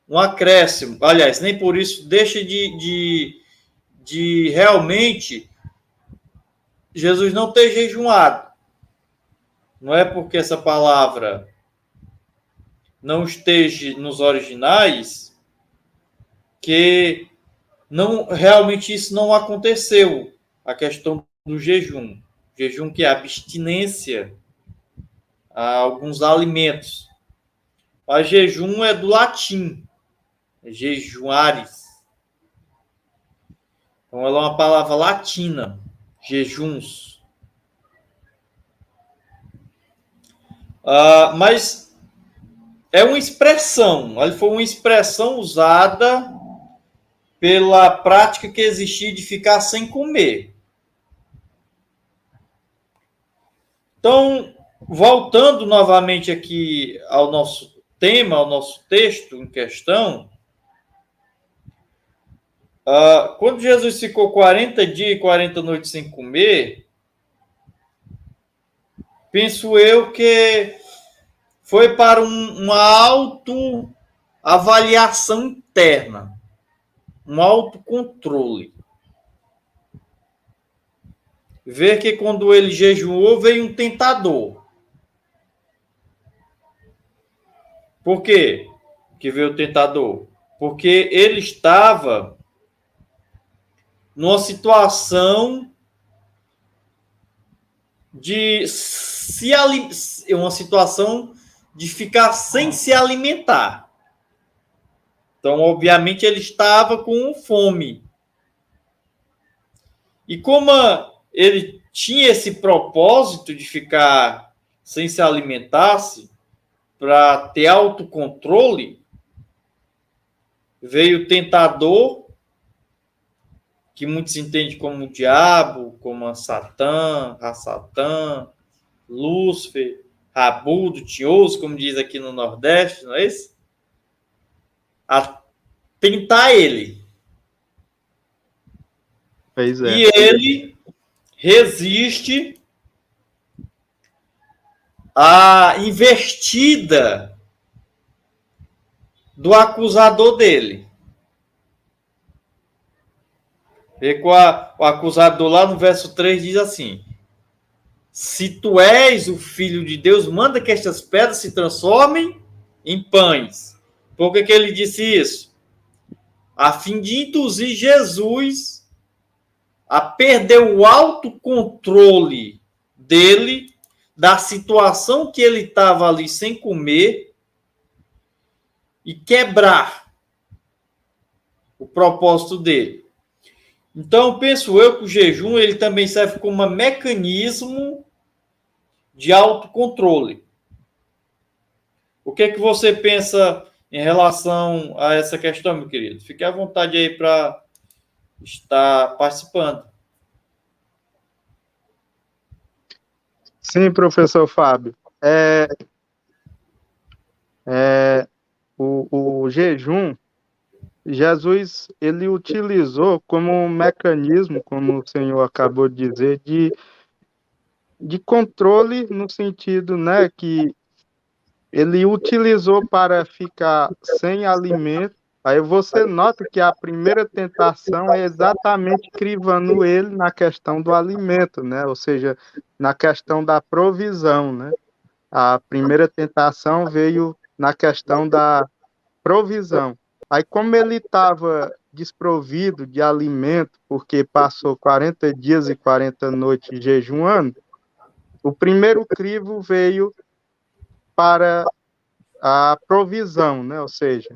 um acréscimo. Aliás, nem por isso deixa de realmente Jesus não ter jejuado. Não é porque essa palavra não esteja nos originais que não realmente isso não aconteceu. A questão do jejum. Jejum que é abstinência a alguns alimentos. Mas jejum é do latim. É jejuares. Então ela é uma palavra latina. Jejuns. Mas é uma expressão. Ela foi uma expressão usada pela prática que existia de ficar sem comer. Então, voltando novamente aqui ao nosso tema, ao nosso texto em questão, quando Jesus ficou 40 dias e 40 noites sem comer, penso eu que foi para uma autoavaliação interna, um autocontrole. Ver que quando ele jejuou, veio um tentador. Por quê que veio o tentador? Porque ele estava numa situação uma situação de ficar sem se alimentar. Então, obviamente, ele estava com fome. E como ele tinha esse propósito de ficar sem se alimentar-se, para ter autocontrole, veio o tentador que muitos entendem como o diabo, como a Satã, Lúcifer, Rabudo, Tinhoso, como diz aqui no Nordeste, não é isso? A tentar ele. Pois é. E ele resiste à investida do acusador dele. Vê que o acusador lá no verso 3 diz assim: se tu és o filho de Deus, manda que estas pedras se transformem em pães. Por que ele disse isso? A fim de induzir Jesus a perder o autocontrole dele, da situação que ele estava ali sem comer, e quebrar o propósito dele. Então, penso eu que o jejum ele também serve como um mecanismo de autocontrole. O que é que você pensa em relação a essa questão, meu querido? Fique à vontade aí para estar participando. Sim, professor Fábio. O jejum, Jesus, ele utilizou como um mecanismo, como o senhor acabou de dizer, de controle no sentido, né, que ele utilizou para ficar sem alimento. Aí você nota que a primeira tentação é exatamente crivando ele na questão do alimento, né? Ou seja, na questão da provisão, né? A primeira tentação veio na questão da provisão. Aí, como ele estava desprovido de alimento, porque passou 40 dias e 40 noites jejuando, o primeiro crivo veio para a provisão, né? Ou seja,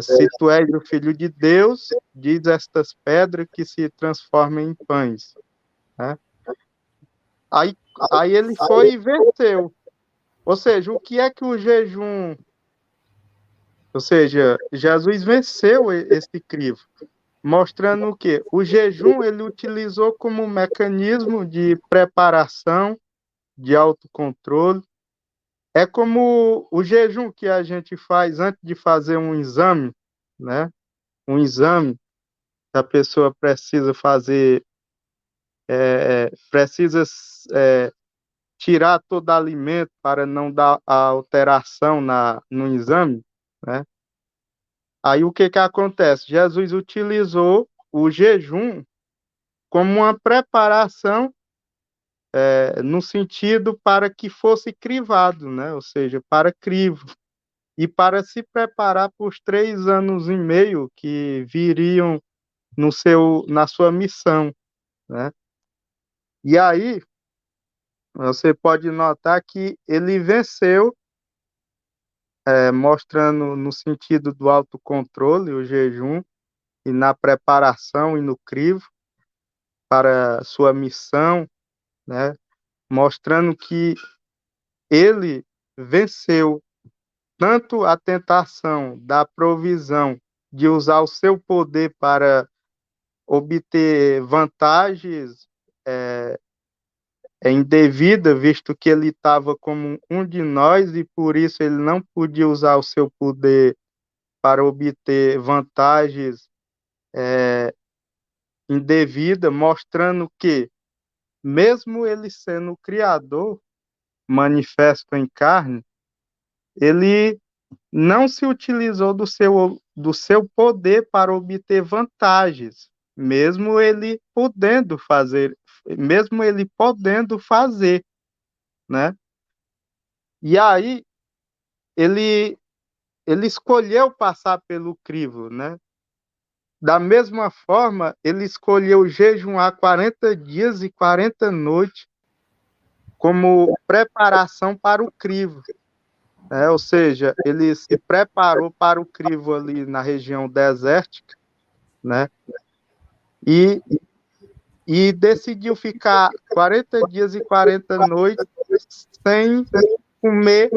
se tu és o filho de Deus, diz estas pedras que se transformam em pães, né? Aí, aí ele foi e venceu. Ou seja, o que é que o jejum... Ou seja, Jesus venceu esse crivo, mostrando o quê? O jejum ele utilizou como um mecanismo de preparação, de autocontrole. É como o jejum que a gente faz antes de fazer um exame, né? Um exame que a pessoa precisa fazer, precisa tirar todo alimento para não dar a alteração no exame, né? Aí o que que acontece? Jesus utilizou o jejum como uma preparação no sentido para que fosse crivado, né? Ou seja, para crivo. E para se preparar para os 3 anos e meio que viriam na sua missão, né? E aí, você pode notar que ele venceu, mostrando no sentido do autocontrole, o jejum, e na preparação e no crivo para sua missão, né? Mostrando que ele venceu tanto a tentação da provisão de usar o seu poder para obter vantagens indevida, visto que ele estava como um de nós e por isso ele não podia usar o seu poder para obter vantagens indevidas, mostrando que, mesmo ele sendo o Criador, manifesto em carne, ele não se utilizou do seu poder para obter vantagens, mesmo ele podendo fazer, né? E aí ele escolheu passar pelo crivo, né? Da mesma forma, ele escolheu jejuar 40 dias e 40 noites como preparação para o crivo. Ou seja, ele se preparou para o crivo ali na região desértica, né? E, e decidiu ficar 40 dias e 40 noites sem comer,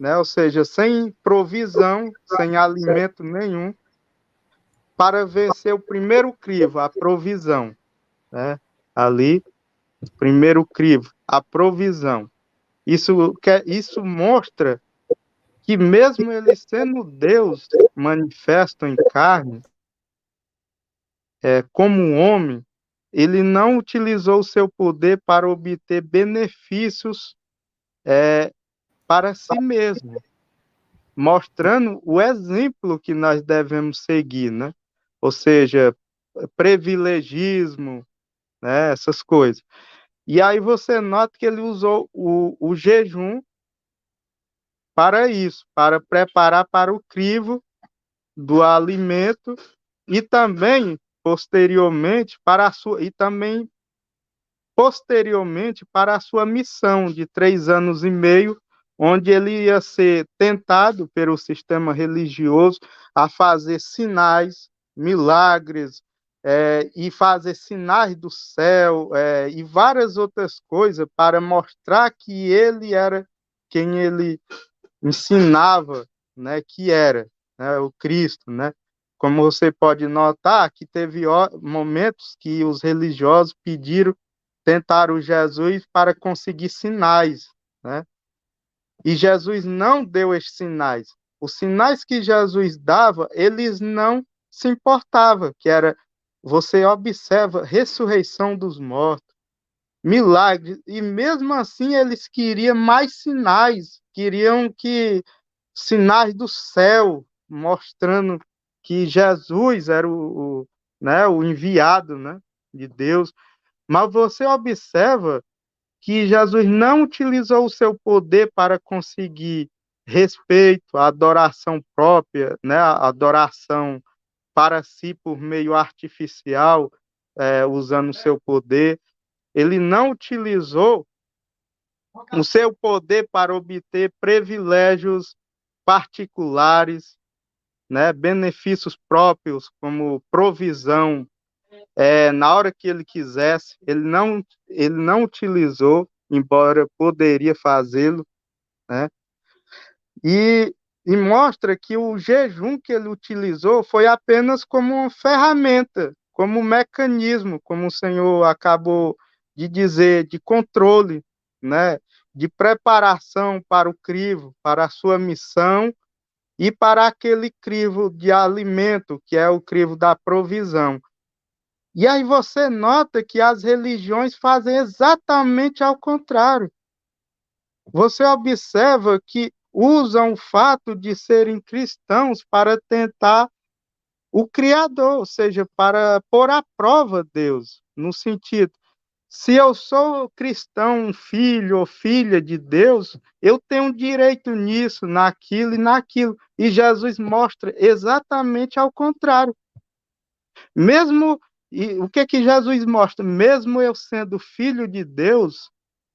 né? Ou seja, sem provisão, sem alimento nenhum, para vencer o primeiro crivo, a provisão, né? Ali, primeiro crivo, a provisão. Isso mostra que mesmo ele sendo Deus manifesto em carne, como um homem, ele não utilizou o seu poder para obter benefícios para si mesmo, mostrando o exemplo que nós devemos seguir, né? Ou seja, privilegismo, né? Essas coisas. E aí você nota que ele usou o jejum para isso, para preparar para o crivo do alimento e também posteriormente para a sua missão de 3 anos e meio, onde ele ia ser tentado pelo sistema religioso a fazer sinais, milagres, e fazer sinais do céu, e várias outras coisas para mostrar que ele era quem ele ensinava, né, que era, né, o Cristo, né? Como você pode notar, que teve momentos que os religiosos tentaram Jesus para conseguir sinais, né? E Jesus não deu esses sinais. Os sinais que Jesus dava, eles não se importavam, que era, você observa, ressurreição dos mortos, milagres, e mesmo assim eles queriam mais sinais, queriam que sinais do céu, mostrando que Jesus era né, o enviado, né, de Deus. Mas você observa que Jesus não utilizou o seu poder para conseguir respeito, a adoração própria, né, a adoração para si por meio artificial, usando o seu poder. Ele não utilizou o seu poder para obter privilégios particulares, né, benefícios próprios, como provisão, na hora que ele quisesse. Ele não utilizou, embora poderia fazê-lo, né? E, e mostra que o jejum que ele utilizou foi apenas como uma ferramenta, como um mecanismo, como o Senhor acabou de dizer, de controle, né? De preparação para o crivo, para a sua missão e para aquele crivo de alimento, que é o crivo da provisão. E aí você nota que as religiões fazem exatamente ao contrário. Você observa que usam o fato de serem cristãos para tentar o Criador, ou seja, para pôr à prova Deus, no sentido, se eu sou cristão, filho ou filha de Deus, eu tenho direito nisso, naquilo e naquilo. E Jesus mostra exatamente ao contrário. O que Jesus mostra? Mesmo eu sendo filho de Deus,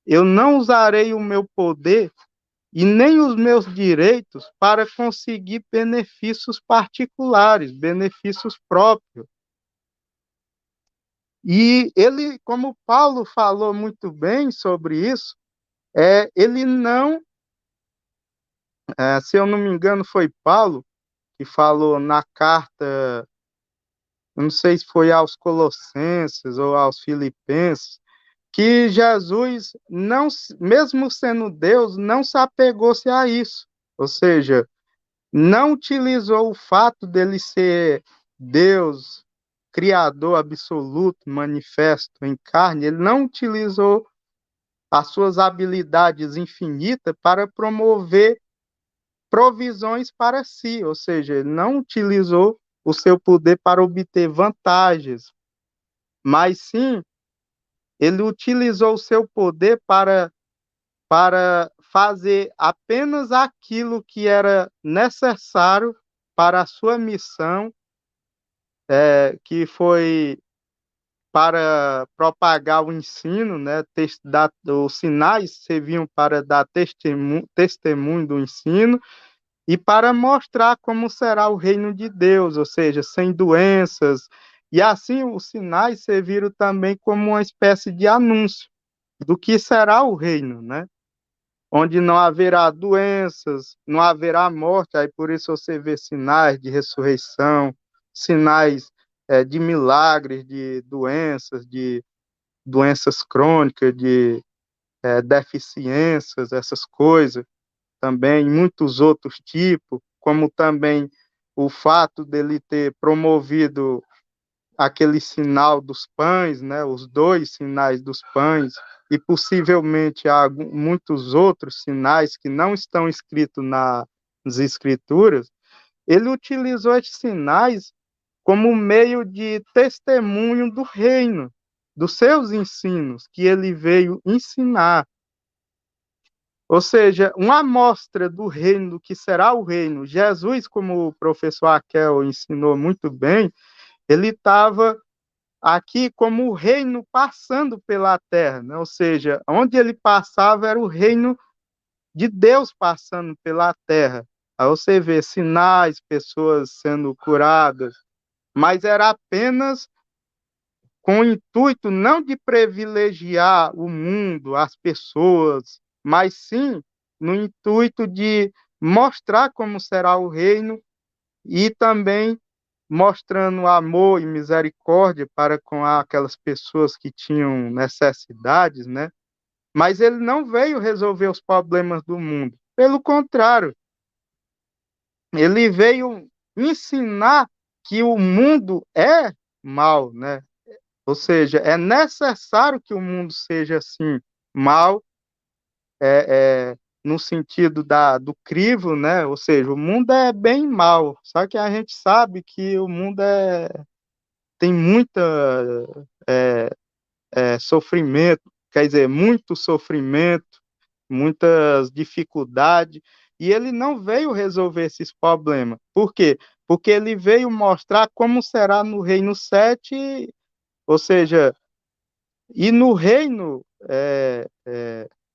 eu não usarei o meu poder e nem os meus direitos para conseguir benefícios particulares, benefícios próprios. E ele, como Paulo falou muito bem sobre isso, ele não, se eu não me engano, foi Paulo que falou na carta, eu não sei se foi aos Colossenses ou aos Filipenses, que Jesus, não, mesmo sendo Deus, não se apegou-se a isso. Ou seja, não utilizou o fato dele ser Deus, Criador absoluto, manifesto em carne, ele não utilizou as suas habilidades infinitas para promover provisões para si, ou seja, ele não utilizou o seu poder para obter vantagens, mas sim, ele utilizou o seu poder para fazer apenas aquilo que era necessário para a sua missão, que foi para propagar o ensino, né? Os sinais serviam para dar testemunho do ensino e para mostrar como será o reino de Deus, ou seja, sem doenças. E assim os sinais serviram também como uma espécie de anúncio do que será o reino, né? Onde não haverá doenças, não haverá morte, aí por isso você vê sinais de ressurreição, sinais de milagres, de doenças crônicas, de deficiências, essas coisas, também muitos outros tipos, como também o fato dele ter promovido aquele sinal dos pães, né, os dois sinais dos pães, e possivelmente há muitos outros sinais que não estão escritos nas escrituras. Ele utilizou esses sinais como meio de testemunho do reino, dos seus ensinos, que ele veio ensinar. Ou seja, uma amostra do reino, do que será o reino. Jesus, como o professor Aquel ensinou muito bem, ele estava aqui como o reino passando pela terra, né? Ou seja, onde ele passava era o reino de Deus passando pela terra. Aí você vê sinais, pessoas sendo curadas, mas era apenas com o intuito não de privilegiar o mundo, as pessoas, mas sim no intuito de mostrar como será o reino e também mostrando amor e misericórdia para com aquelas pessoas que tinham necessidades, né? Mas ele não veio resolver os problemas do mundo. Pelo contrário, ele veio ensinar que o mundo é mal, né? Ou seja, é necessário que o mundo seja assim, mal, no sentido do crivo, né? Ou seja, o mundo é bem mal, só que a gente sabe que o mundo tem muita sofrimento, quer dizer, muito sofrimento, muitas dificuldades, e ele não veio resolver esses problemas. Por quê? Porque ele veio mostrar como será no reino 7, ou seja, e no reino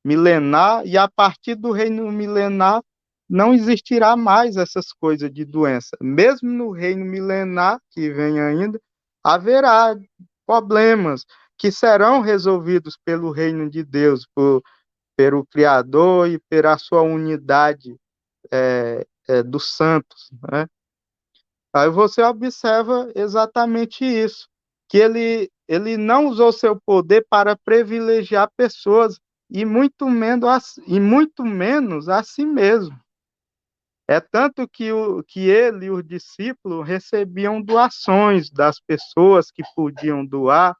milenar, e a partir do reino milenar não existirá mais essas coisas de doença. Mesmo no reino milenar, que vem ainda, haverá problemas que serão resolvidos pelo reino de Deus, pelo Criador e pela sua unidade dos santos, né? Aí você observa exatamente isso, que ele não usou seu poder para privilegiar pessoas e muito menos a si mesmo. É tanto que ele e os discípulos recebiam doações das pessoas que podiam doar,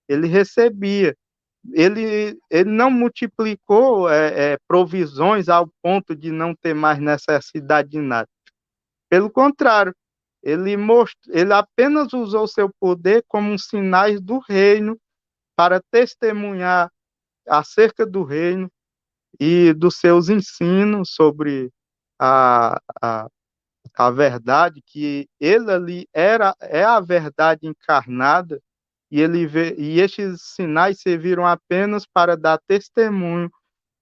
ele recebia. Ele não multiplicou provisões ao ponto de não ter mais necessidade de nada. Pelo contrário, ele apenas usou seu poder como um sinais do reino para testemunhar acerca do reino e dos seus ensinos sobre a, a, a verdade, que ele ali é a verdade encarnada, e estes sinais serviram apenas para dar testemunho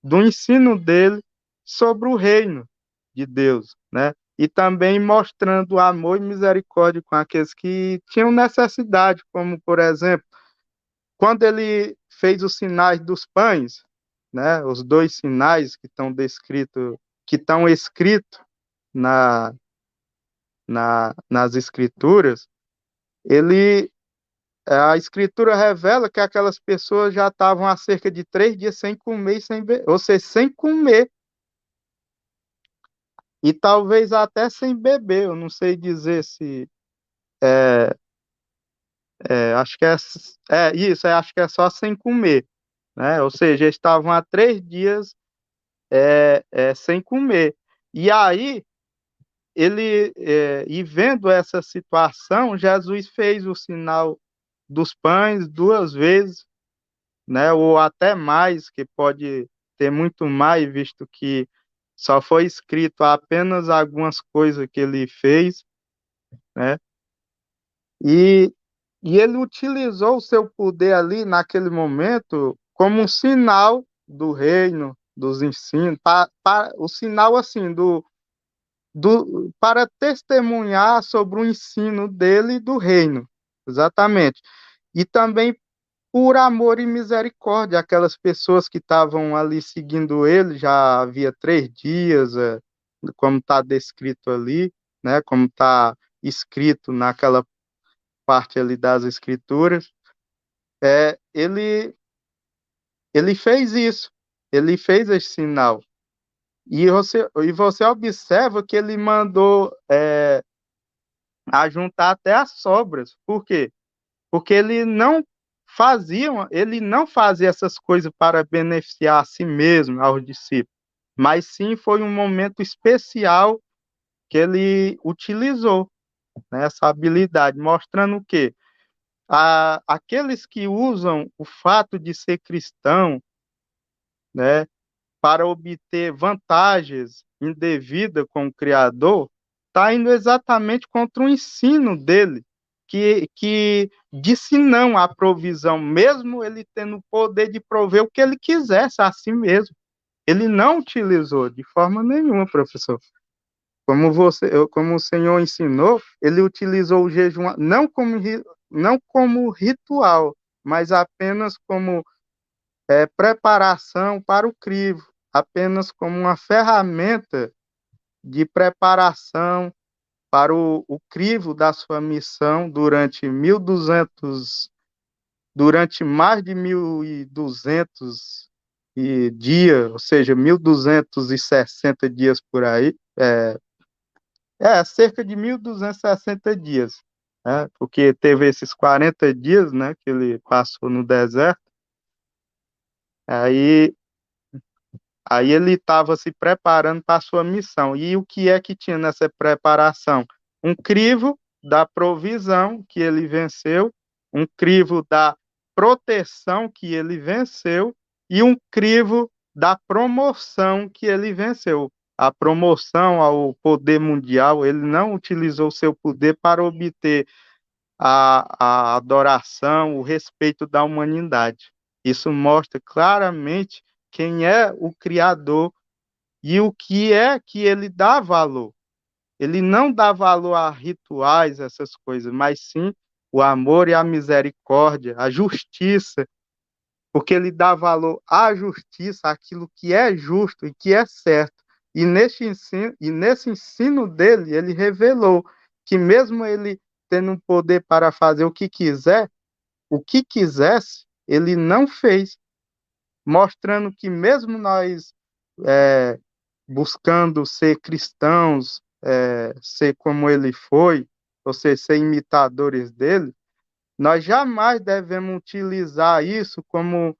do ensino dele sobre o reino de Deus, né? E também mostrando amor e misericórdia com aqueles que tinham necessidade, como, por exemplo, quando ele fez os sinais dos pães, né? Os dois sinais que estão descritos, que estão escritos na, nas escrituras, ele a escritura revela que aquelas pessoas já estavam há cerca de 3 dias sem comer, ou seja, sem comer, e talvez até sem beber. Eu não sei dizer se acho que acho que é só sem comer, né? Ou seja, eles estavam há 3 dias sem comer. E aí e vendo essa situação, Jesus fez o sinal dos pães 2 vezes, né? Ou até mais, que pode ter muito mais, visto que só foi escrito apenas algumas coisas que ele fez, né? E, e ele utilizou o seu poder ali naquele momento como um sinal do reino, dos ensinos, o sinal assim para testemunhar sobre o ensino dele e do reino, exatamente. E também por amor e misericórdia, aquelas pessoas que estavam ali seguindo ele já havia 3 dias, como está descrito ali, né? Como está escrito naquela parte ali das Escrituras, ele fez isso, ele fez esse sinal. E você observa que ele mandou ajuntar até as sobras. Por quê? Porque ele não fazia essas coisas para beneficiar a si mesmo, aos discípulos, mas sim foi um momento especial que ele utilizou, né, essa habilidade, mostrando o quê? Aqueles que usam o fato de ser cristão, né, para obter vantagens indevidas com o Criador, está indo exatamente contra o ensino dele, que disse não à provisão, mesmo ele tendo o poder de prover o que ele quisesse a si mesmo. Ele não utilizou de forma nenhuma, professor. Como o Senhor ensinou, ele utilizou o jejum não como ritual, mas apenas como preparação para o crivo, apenas como uma ferramenta de preparação para o crivo da sua missão durante mais de 1.200 dias, ou seja, 1.260 dias por aí, cerca de 1.260 dias, né? Porque teve esses 40 dias, né, que ele passou no deserto. Aí ele estava se preparando para a sua missão. E o que é que tinha nessa preparação? Um crivo da provisão que ele venceu, um crivo da proteção que ele venceu e um crivo da promoção que ele venceu. A promoção ao poder mundial, ele não utilizou seu poder para obter a adoração, o respeito da humanidade. Isso mostra claramente quem é o Criador e o que é que ele dá valor. Ele não dá valor a rituais, essas coisas, mas sim o amor e a misericórdia, a justiça, porque ele dá valor à justiça, aquilo que é justo e que é certo. E nesse ensino dele, ele revelou que mesmo ele tendo um poder para fazer o que quisesse, ele não fez, mostrando que mesmo nós buscando ser cristãos, ser como ele foi, ou seja, ser imitadores dele, nós jamais devemos utilizar isso como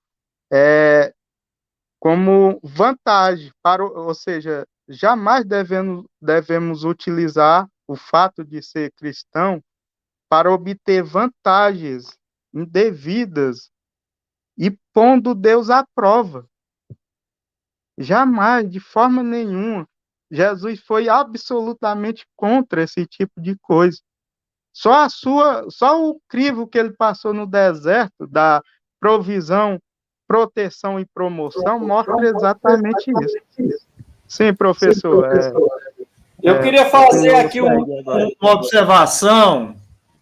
vantagem, ou seja, jamais devemos utilizar o fato de ser cristão para obter vantagens indevidas e pondo Deus à prova. Jamais, de forma nenhuma. Jesus foi absolutamente contra esse tipo de coisa. Só o crivo que ele passou no deserto da provisão, proteção e promoção mostra exatamente isso. Sim, professor. Eu queria fazer aqui uma observação.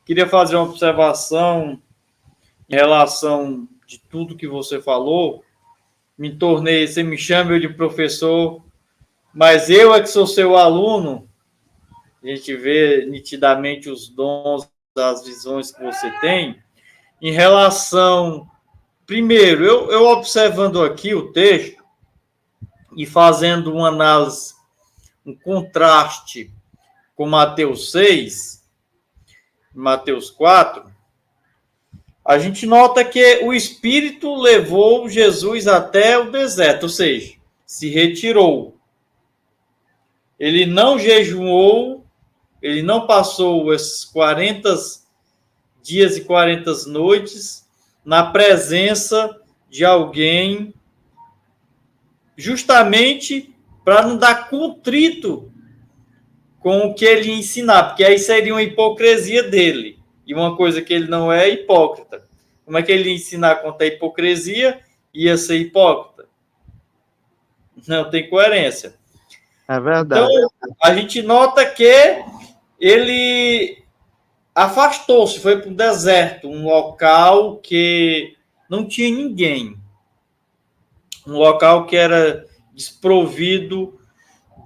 Queria fazer uma observação em relação de tudo que você falou. Você me chama de professor, mas eu é que sou seu aluno. A gente vê nitidamente os dons, as visões que você tem. Em relação, primeiro, eu observando aqui o texto e fazendo uma análise, um contraste com Mateus 6, Mateus 4, a gente nota que o Espírito levou Jesus até o deserto, ou seja, se retirou. Ele não jejuou, ele não passou esses 40 dias e 40 noites na presença de alguém, justamente para não dar contrito com o que ele ensinar, porque aí seria uma hipocrisia dele. E uma coisa que ele não é hipócrita. Como é que ele ia ensinar contra a hipocrisia ia ser hipócrita? Não tem coerência. É verdade. Então, a gente nota que ele afastou-se, foi para um deserto, um local que não tinha ninguém. Um local que era desprovido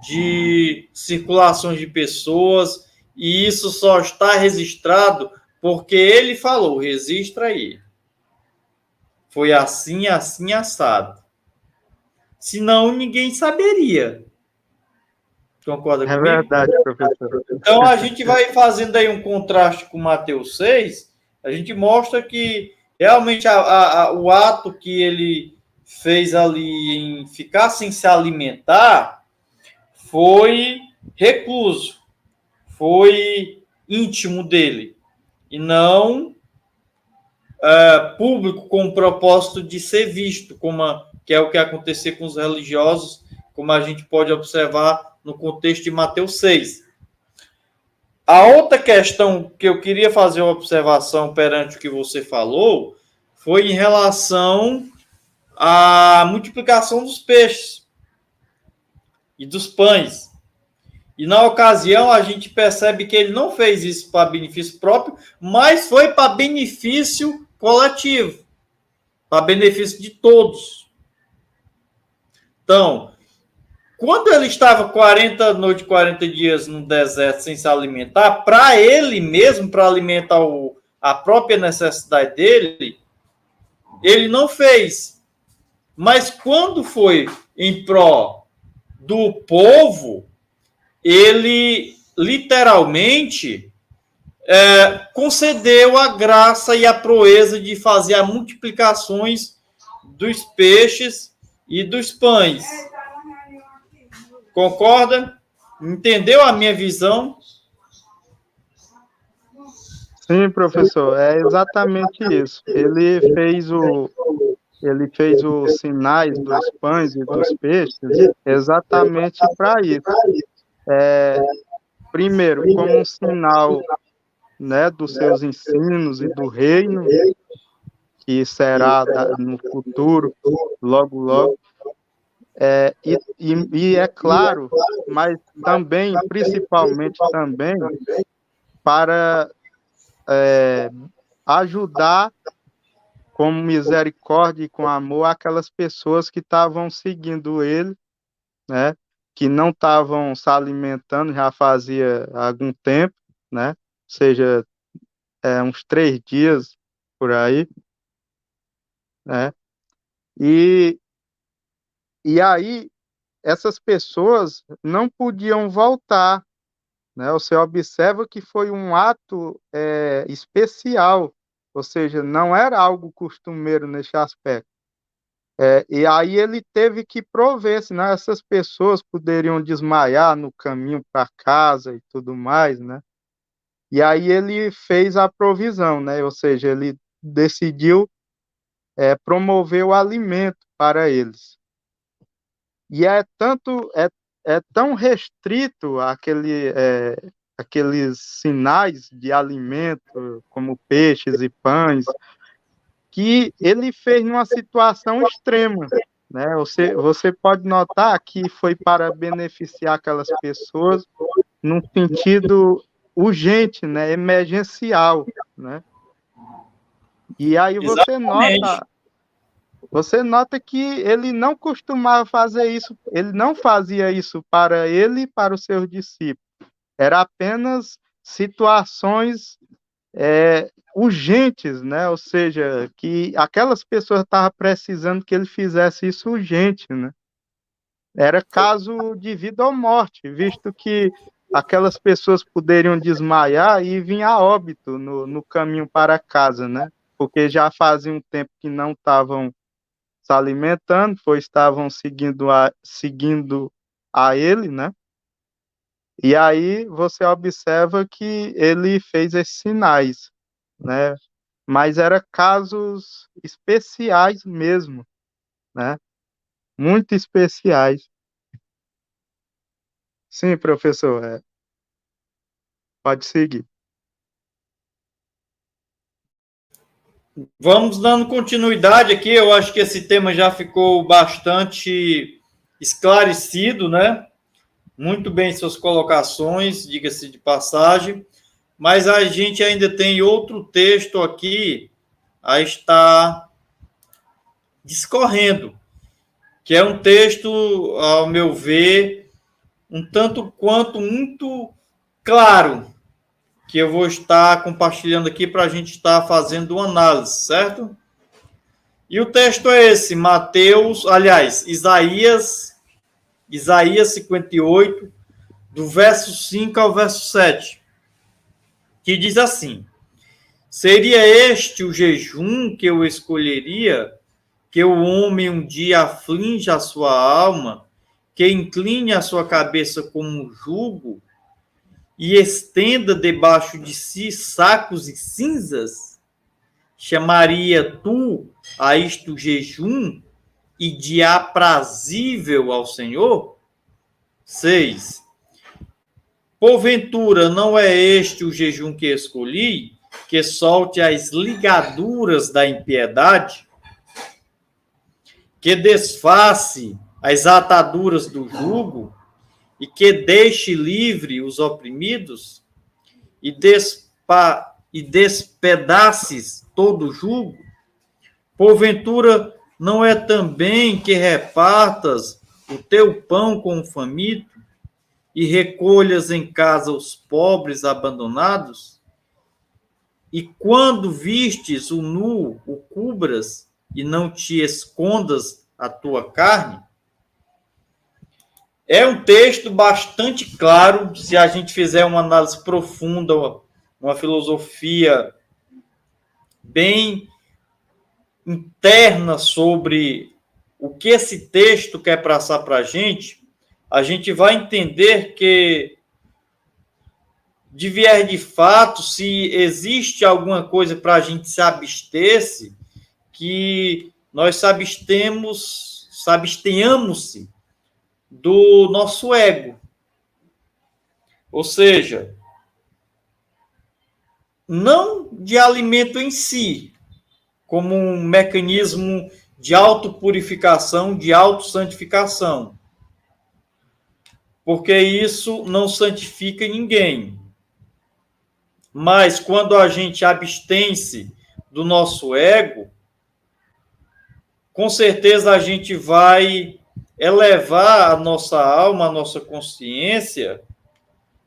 de circulações de pessoas e isso só está registrado porque ele falou, registra aí. Foi assim, assim, assado. Senão, ninguém saberia. Concorda É comigo? verdade, professor. Então, a gente vai fazendo aí um contraste com Mateus 6, a gente mostra que realmente o ato que ele fez ali em ficar sem se alimentar foi recluso, foi íntimo dele, e não público com o propósito de ser visto, que é o que acontecia com os religiosos, como a gente pode observar no contexto de Mateus 6. A outra questão que eu queria fazer uma observação perante o que você falou foi em relação à multiplicação dos peixes e dos pães. E na ocasião a gente percebe que ele não fez isso para benefício próprio, mas foi para benefício coletivo, para benefício de todos. Então, quando ele estava 40 noites, 40 dias no deserto sem se alimentar, para ele mesmo, para alimentar a própria necessidade dele, ele não fez. Mas quando foi em pró do povo, ele literalmente concedeu a graça e a proeza de fazer as multiplicações dos peixes e dos pães. Concorda? Entendeu a minha visão? Sim, professor, é exatamente isso. Ele fez os sinais dos pães e dos peixes exatamente para isso. Primeiro, como um sinal, né, dos seus ensinos e do reino, que será no futuro, logo, logo. E é claro, mas também, principalmente também, para ajudar com misericórdia e com amor aquelas pessoas que estavam seguindo ele, né? Que não estavam se alimentando já fazia algum tempo, né? Ou seja, uns 3 dias por aí, né? E, e aí essas pessoas não podiam voltar, né? Você observa que foi um ato especial, ou seja, não era algo costumeiro nesse aspecto. E aí ele teve que prover, senão essas pessoas poderiam desmaiar no caminho para casa e tudo mais, né? E aí ele fez a provisão, né? Ou seja, ele decidiu promover o alimento para eles. E é tão restrito aqueles sinais de alimento, como peixes e pães, que ele fez numa situação extrema, né? Você pode notar que foi para beneficiar aquelas pessoas num sentido urgente, né? Emergencial, né? E aí Exatamente. você nota que ele não costumava fazer isso, ele não fazia isso para ele e para os seus discípulos. Era apenas situações urgentes, né? Ou seja, que aquelas pessoas estavam precisando que ele fizesse isso urgente, né? Era caso de vida ou morte, visto que aquelas pessoas poderiam desmaiar e vir a óbito no caminho para casa, né? Porque já fazia um tempo que não estavam se alimentando, pois estavam seguindo a ele, né? E aí você observa que ele fez esses sinais, né? Mas eram casos especiais mesmo, né? Muito especiais. Sim, professor, pode seguir. Vamos dando continuidade aqui. Eu acho que esse tema já ficou bastante esclarecido, né? Muito bem suas colocações, diga-se de passagem. Mas a gente ainda tem outro texto aqui a estar discorrendo, que é um texto, ao meu ver, um tanto quanto muito claro que eu vou estar compartilhando aqui para a gente estar fazendo uma análise, certo? E o texto é esse, Isaías 58, do verso 5 ao verso 7, que diz assim: seria este o jejum que eu escolheria, que o homem um dia aflinja a sua alma, que incline a sua cabeça como um jugo e estenda debaixo de si sacos e cinzas? Chamaria tu a isto jejum e de aprazível ao Senhor? 6. Porventura não é este o jejum que escolhi, que solte as ligaduras da impiedade, que desface as ataduras do jugo e que deixe livre os oprimidos e despedaces todo o jugo? Porventura não é também que repartas o teu pão com o faminto e recolhas em casa os pobres abandonados? E quando vistes o nu, o cubras, e não te escondas a tua carne? É um texto bastante claro, se a gente fizer uma análise profunda, uma filosofia bem interna sobre o que esse texto quer passar para a gente vai entender que, de viés de fato, se existe alguma coisa para a gente se abster-se, que nós abstenhamos-se do nosso ego. Ou seja, não de alimento em si, como um mecanismo de autopurificação, de autossantificação, porque isso não santifica ninguém. Mas quando a gente abstém-se do nosso ego, com certeza a gente vai elevar a nossa alma, a nossa consciência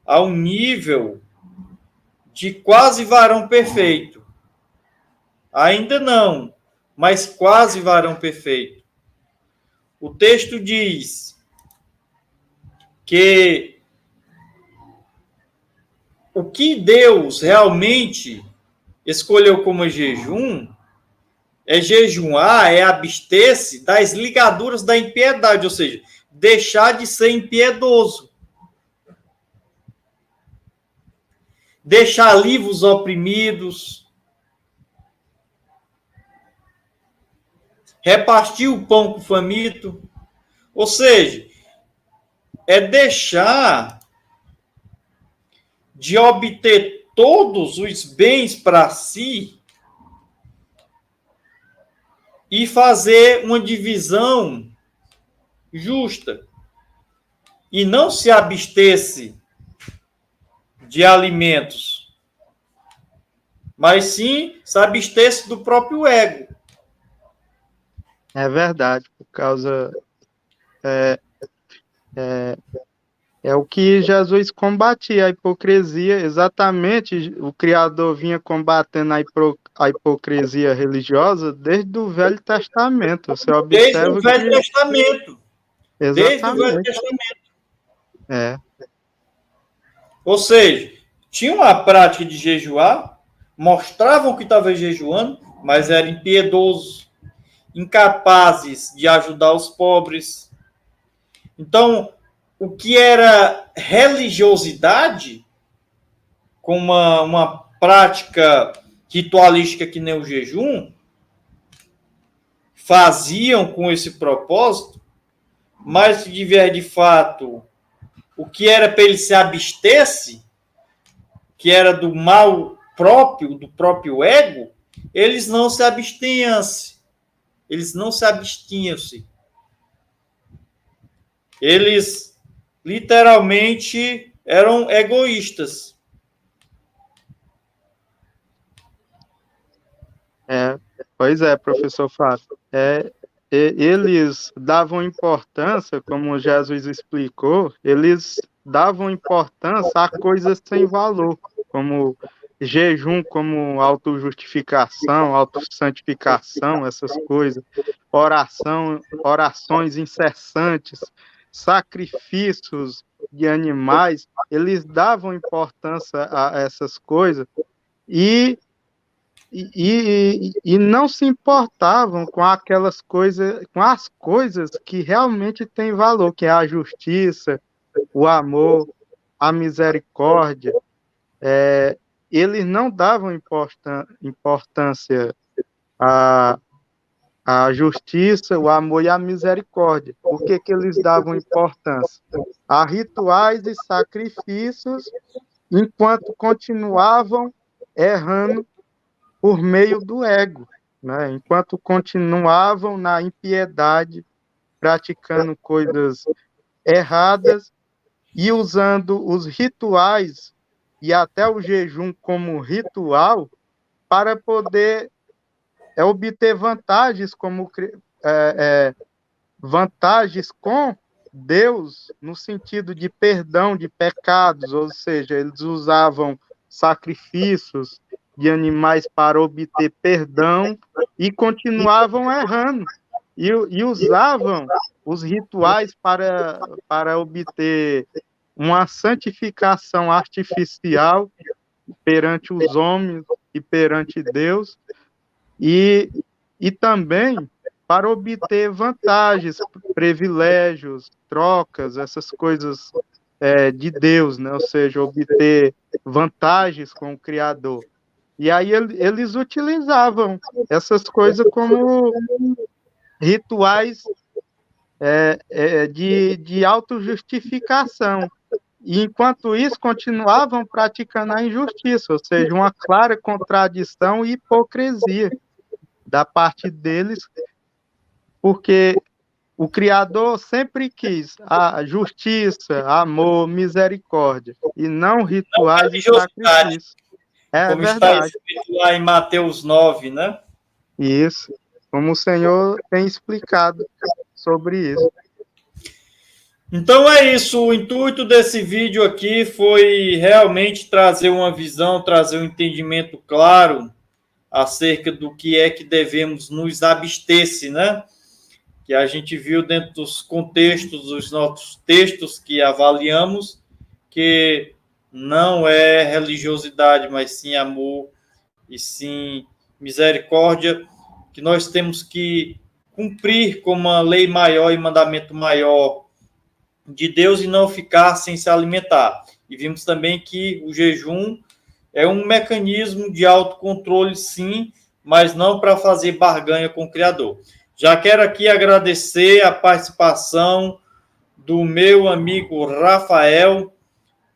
a um nível de quase varão perfeito. Ainda não, mas quase varão perfeito. O texto diz que o que Deus realmente escolheu como jejum é jejuar, é abster-se das ligaduras da impiedade, ou seja, deixar de ser impiedoso. Deixar livres os oprimidos, repartir o pão com o faminto, ou seja, é deixar de obter todos os bens para si e fazer uma divisão justa. E não se abster-se de alimentos, mas sim se abster-se do próprio ego. É verdade, por causa... É o que Jesus combatia, a hipocrisia, exatamente. O Criador vinha combatendo a hipocrisia religiosa desde o Velho Testamento. Você Desde o observa Velho que... Testamento. Desde o Velho Exatamente. Testamento. É. Ou seja, tinha uma prática de jejuar, mostravam que estava jejuando, mas eram impiedosos, incapazes de ajudar os pobres. Então, o que era religiosidade, com uma prática ritualística que nem o jejum, faziam com esse propósito, mas se tiver de fato o que era para ele se abster-se, que era do mal próprio, do próprio ego, eles não se abstinham-se. Eles não se abstinham-se. Eles literalmente eram egoístas. Pois é, professor Fábio. Eles davam importância, como Jesus explicou, eles davam importância a coisas sem valor. como jejum, como autojustificação, autossantificação, essas coisas, orações incessantes, sacrifícios de animais, eles davam importância a essas coisas e não se importavam com aquelas coisas, com as coisas que realmente têm valor, que é a justiça, o amor, a misericórdia. Eles não davam importância à justiça, o amor e a misericórdia. Por que eles davam importância? A rituais e sacrifícios, enquanto continuavam errando por meio do ego, né? Enquanto continuavam na impiedade, praticando coisas erradas e usando os rituais e até o jejum como ritual para poder obter vantagens vantagens com Deus no sentido de perdão de pecados, ou seja, eles usavam sacrifícios de animais para obter perdão e continuavam errando e usavam os rituais para obter uma santificação artificial perante os homens e perante Deus e também para obter vantagens, privilégios, trocas, essas coisas de Deus, né? Ou seja, obter vantagens com o Criador. E aí eles utilizavam essas coisas como rituais de autojustificação. E, enquanto isso, continuavam praticando a injustiça, ou seja, uma clara contradição e hipocrisia da parte deles, porque o Criador sempre quis a justiça, amor, misericórdia, e não rituais e sacrifícios. Como Verdade. está escrito lá em Mateus 9, né? Isso, como o Senhor tem explicado sobre isso. Então é isso, o intuito desse vídeo aqui foi realmente trazer uma visão, trazer um entendimento claro acerca do que é que devemos nos abster-se, né? Que a gente viu dentro dos contextos dos nossos textos que avaliamos, que não é religiosidade, mas sim amor e sim misericórdia, que nós temos que cumprir como uma lei maior e mandamento maior de Deus e não ficar sem se alimentar. E vimos também que o jejum é um mecanismo de autocontrole, sim, mas não para fazer barganha com o Criador. Já quero aqui agradecer a participação do meu amigo Rafael.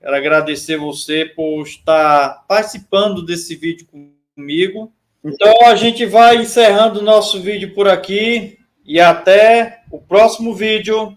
Quero agradecer você por estar participando desse vídeo comigo. Então, a gente vai encerrando o nosso vídeo por aqui e até o próximo vídeo.